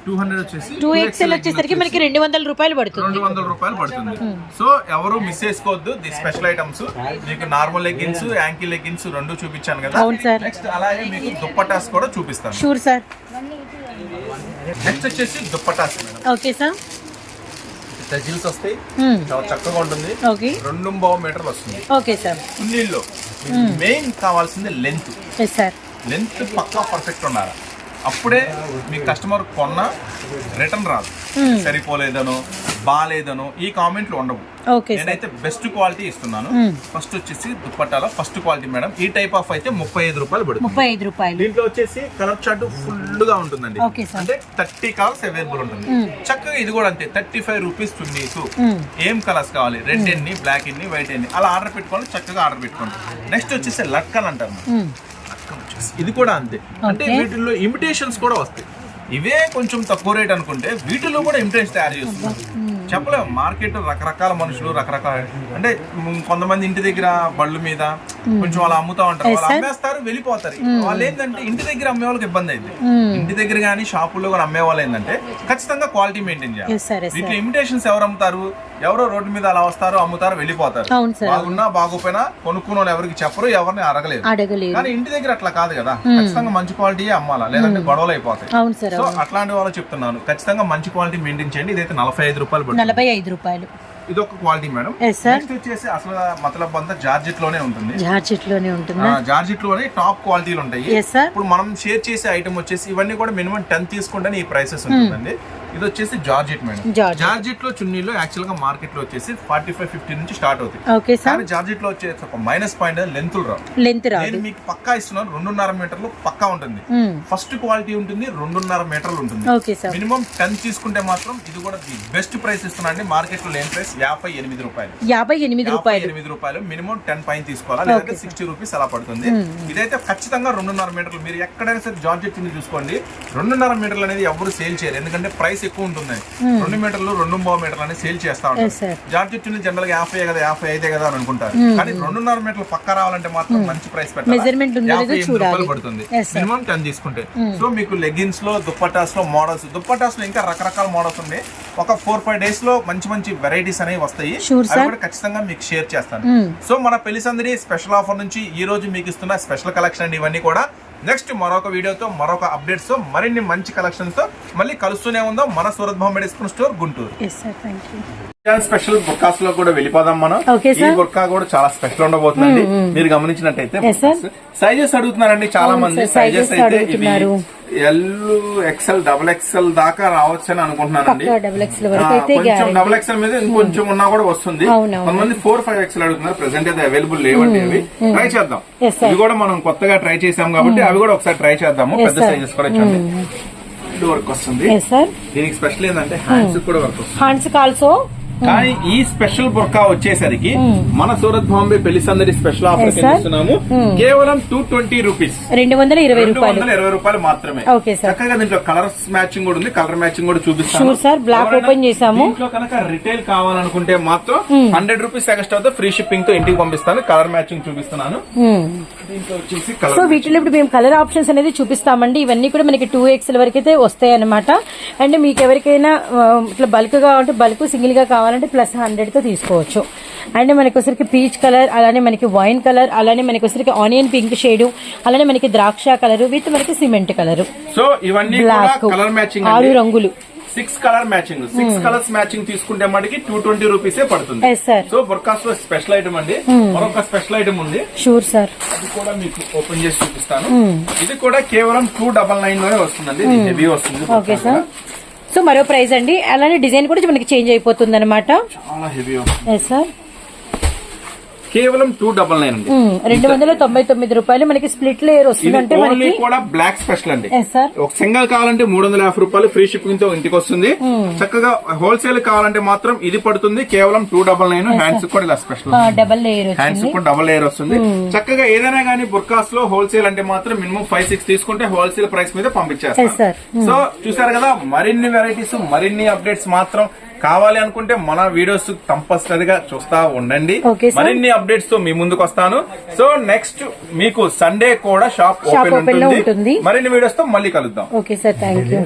200 వచ్చేసి 2XL వచ్చేసరికి మనకి 200 రూపాయలు పడుతుంది. 200 రూపాయలు పడుతుంది. సో ఎవరు మిస్ చేసుకోవద్దు. ది స్పెషల్ ఐటమ్స్ మీకు నార్మల్ లెగ్గిన్స్, యాంకిల్ లెగ్గిన్స్ రెండు చూపించాను కదా. నెక్స్ట్ అలాగే మీకు దుప్పటాస్ కూడా చూపిస్తాను. Sure sir. నెక్స్ట్ వచ్చేసి dupattas madam. Okay sir. Tassels వస్తాయి, చాలా చక్కగా ఉంటుంది. 2.5 మీటర్లు వస్తుంది. Okay sir. సున్నీల్లో మెయిన్ కావాల్సింది లెంత్. లెంత్ పక్కా పర్ఫెక్ట్ ఉండాలి. అప్పుడే మీ కస్టమర్ కొన్న రిటర్న్ రాదు. సరిపోలేదనో బాగాలేదనో ఈ కామెంట్లు ఉండవు. నేనైతే బెస్ట్ క్వాలిటీ ఇస్తున్నాను. ఫస్ట్ వచ్చేసి దుప్పట్టాలో ఫస్ట్ క్వాలిటీ మేడం. ఈ టైప్ ఆఫ్ అయితే 35 రూపాయలు పడుతుంది. 35 రూపాయలు. దీంట్లో వచ్చేసి కలర్ చార్ట్ ఫుల్ గా ఉంటుందండి. అంటే 30 కలర్స్ అవైలబుల్ ఉంటుంది. చక్కగా ఇది కూడా అంతే 35 రూపీస్ చున్నీస్. ఏం కలర్స్ కావాలి, రెడ్ ఎన్ని, బ్లాక్ ఎన్ని, వైట్ ఎన్ని అలా ఆర్డర్ పెట్టుకోండి. చక్కగా ఆర్డర్ పెట్టుకోండి. నెక్స్ట్ వచ్చేసి లట్కన్ అంటారు. ఇది కూడా అంతే. అంటే వీటిల్లో ఇమిటేషన్స్ కూడా వస్తాయి. ఇవే కొంచెం తక్కువ రేట్ అనుకుంటే వీటిలో కూడా ఇమిటేషన్ తయారు చేస్తున్నారు. చెప్పలేము, మార్కెట్ రకరకాల మనుషులు రకరకాల, అంటే కొంతమంది ఇంటి దగ్గర బళ్ళు మీద కొంచెం అలా అమ్ముతా ఉంటారు, వాళ్ళు అమ్మేస్తారు వెళ్ళిపోతారు. వాళ్ళు ఏంటంటే ఇంటి దగ్గర అమ్మే వాళ్ళకి ఇబ్బంది అయింది. ఇంటి దగ్గర కానీ షాపుల్లో కూడా అమ్మే వాళ్ళు ఏంటంటే ఖచ్చితంగా క్వాలిటీ మెయింటైన్ చేయాలి. వీటిలో ఇమిటేషన్స్ ఎవరు అమ్ముతారు, ఎవరో రోడ్డు మీద అలా వస్తారు అమ్ముతారు వెళ్ళిపోతారు. బాగున్నా బాగోపోయినా కొనుక్కున్న వాళ్ళు ఎవరికి చెప్పరు, ఎవరిని అడగలేదు. కానీ ఇంటి దగ్గర అట్లా కాదు కదా, ఖచ్చితంగా మంచి క్వాలిటీ అమ్మాలా, లేదంటే గొడవలు అయిపోతాయి. సో అట్లాంటి వాళ్ళు చెప్తున్నాను, ఖచ్చితంగా మంచి క్వాలిటీ మెయింటైన్ చేయండి. ఇదైతే 45 రూపాయలు. 45 రూపాయలు ఇది ఒక క్వాలిటీ మేడం. నెక్స్ట్ వచ్చేసి అసలు మతలబ్ అంతా జార్జెట్ లోనే ఉంటుంది. జార్జెట్ లోనే టాప్ క్వాలిటీలు ఉంటాయి. ఇప్పుడు మనం షేర్ చేసే ఐటమ్ వచ్చేసి ఇవన్నీ కూడా మినిమం 10 తీసుకుంటే ఈ ప్రైసెస్ ఉంటుందండి. ఇది వచ్చేసి జార్జెట్ మేడం. జార్జెట్ లో చున్నీలో యాక్చువల్ గా మార్కెట్ లో వచ్చేసి 45-50 నుంచి స్టార్ట్ అవుతాయి. కానీ జార్జెట్ లో వచ్చేసి ఒక మైనస్ పాయింట్ లెంత్ రావు. నేను మీకు పక్కా ఇస్తున్నాను, 2.5 మీటర్లు పక్కా ఉంటుంది. ఫస్ట్ క్వాలిటీ ఉంటుంది, 2.5 మీటర్లు ఉంటుంది. మినిమం 10 తీసుకుంటే మాత్రం ఇది కూడా ది బెస్ట్ ప్రైస్ ఇస్తున్నాండి. మార్కెట్ లో లేని ప్రైస్ 58 రూపాయలు. 58 రూపాయలు మినిమం 10 పైన తీసుకోవాలి, లేదంటే 60 రూపీస్ అలా పడుతుంది. ఇదైతే ఖచ్చితంగా 2.5 మీటర్లు. మీరు ఎక్కడైనా సరే జార్జెట్ చున్నీ చూసుకోండి, 2.5 మీటర్లు అనేది ఎవరు సేల్ చేయరు, ఎందుకంటే ప్రైస్ ఎక్కువ ఉంటుంది. 2 మీటర్లు 2.5 మీటర్లు అనేది సేల్ చేస్తా ఉంటారు. జార్జెట్ చున్నీ జనరల్ గా 50 కదా 55 కదా అని అనుకుంటారు. కానీ 2.5 మీటర్లు పక్క రావాలంటే మాత్రం మంచి ప్రైస్ పెట్టాలి. 58 రూపాయలు పడుతుంది మినిమం 10 తీసుకుంటే. సో మీకు లెగిన్స్ లో దుప్పటాస్ లో మోడల్స్, దుప్పటాస్ లో ఇంకా రకరకాల మోడల్స్ ఉన్నాయి. ఒక 4-5 డేస్ లో మంచి మంచి వెరైటీస్ అనేవి వస్తాయి, అవి కూడా ఖచ్చితంగా మీకు షేర్ చేస్తాను. సో మన పెళ్లి సందడి స్పెషల్ ఆఫర్ నుంచి ఈ రోజు మీకు ఇస్తున్న స్పెషల్ కలెక్షన్ అండి ఇవన్నీ కూడా. నెక్స్ట్ మరొక వీడియోతో మరొక అప్డేట్స్ తో మరిన్ని మంచి కలెక్షన్స్ తో మళ్ళీ కలుస్తూనే ఉందాం మన Surat Bombay discount store Guntur. Special burqas లో కూడా వెళ్ళిపోదాం మనం. ఈ బుర్కా కూడా చాలా స్పెషల్ ఉండబోతుందండి. మీరు గమనించినట్టయితే సైజెస్ అడుగుతున్నారండి చాలా మంది. సైజెస్ అయితే ఎల్ ఎక్స్ఎల్ XXL దాకా రావచ్చు అని అనుకుంటున్నానండి. కొంచెం XXL మీద ఇంకొంచెం ఉన్నా కూడా వస్తుంది. కొంతమంది 4-5 XL అడుగుతున్నారు. ప్రెసెంట్ అయితే అవైలబుల్ లేవండి. అవి ట్రై చేద్దాం. ఇవి కూడా మనం కొత్తగా ట్రై చేసాం కాబట్టి అవి కూడా ఒకసారి ట్రై చేద్దాము. పెద్ద సైజెస్ కూడా చూడండి, వర్క్ వస్తుంది. దీనికి స్పెషల్ ఏంటంటే హ్యాండ్స్ కూడా వర్క్ వస్తుంది. Hands also. కానీ ఈ స్పెషల్ బుర్కా వచ్చేసరికి మన సూరత్ బాంబే పెళ్లి సందడి స్పెషల్ ఆఫర్ ఇస్తున్నాము. కేవలం 220 రూపీస్, 220 రూపాయలు మాత్రమే. చక్కగా దీంట్లో కలర్స్ మ్యాచింగ్ కూడా ఉంది, కలర్ మ్యాచింగ్ కూడా చూపిస్తాను. బ్లాక్ ఓపెన్ చేసాము. ఇంట్లో కనుక రిటైల్ కావాలనుకుంటే మాత్రం 100 రూపీస్ ఎక్స్ట్రా తో ఫ్రీ షిప్పింగ్ తో ఇంటికి పంపిస్తాను. కలర్ మ్యాచింగ్ చూపిస్తున్నాను. సో వీటిలో ఇప్పుడు మేము కలర్ ఆప్షన్స్ అనేది చూపిస్తామండి. ఇవన్నీ కూడా మనకి 2XL వరకు అయితే వస్తాయి అనమాట. అండ్ మీకు ఎవరికైనా ఇట్లా బల్క్ కావాలంటే బల్క్, సింగిల్ గా కావాలంటే +100 తో తీసుకోవచ్చు. అండ్ మనకి వచ్చరికి పీచ్ కలర్, అలానే మనకి వైన్ కలర్, అలానే మనకి వచ్చరికి ఆనియన్ పింక్ షేడ్, అలానే మనకి ద్రాక్ష కలర్ విత్ మనకి సిమెంట్ కలర్. సో ఇవన్నీ కలర్ మ్యాచింగ్ 6 రంగులు, 6 కలర్ మ్యాచింగ్. 6 కలర్స్ మ్యాచింగ్ తీసుకుంటే మనకి 220 రూపీసే పడుతుంది. సో బుర్కాస్ లో స్పెషల్ ఐటమ్ అండి. మరొక స్పెషల్ ఐటమ్ ఉంది. షూర్ సార్, అది కూడా మీకు ఓపెన్ చేసి చూపిస్తాను. ఇది కూడా కేవలం 299 లోనే వస్తుందండి. హెవీ వస్తుంది. Okay sir. సో మరో ప్రైస్ అండి. అలానే డిజైన్ కూడా మనకి చేంజ్ అయిపోతుంది అనమాట. చాలా హెవీ వస్తుంది సార్. కేవలం 299 అండి. 299 రూపాయలు మనకి స్ప్లిట్ లేయర్ వస్తుంది. అంటే మనకి కూడా బ్లాక్ స్పెషల్ అండి. ఒక సింగిల్ కావాలంటే 350 రూపాయలు ఫ్రీ షిప్పింగ్ తో ఇంటికి వస్తుంది. చక్కగా హోల్సేల్ కావాలంటే మాత్రం ఇది పడుతుంది కేవలం 299. హ్యాండ్స్ కూడా ఇలా స్పెషల్ డబల్ లేయర్, హ్యాండ్స్ కూడా డబల్ లేయర్ వస్తుంది. చక్కగా ఏదైనా కానీ బుర్కాస్ లో హోల్సేల్ అంటే మాత్రం మినిమం 5-6 తీసుకుంటే హోల్సేల్ ప్రైస్ మీద పంపించేస్తారు. సో చూసారు కదా, మరిన్ని వెరైటీస్ మరిన్ని అప్డేట్స్ మాత్రం కావాలి అనుకుంటే మన వీడియోస్ కంపల్సరీగా చూస్తా ఉండండి. మరిన్ని అప్డేట్స్ తో మీ ముందుకు వస్తాను. సో నెక్స్ట్ మీకు సండే కూడా షాప్ ఓపెన్ ఉంటుంది. మరిన్ని వీడియోస్ తో మళ్ళీ కలుద్దాం. Okay sir, thank you.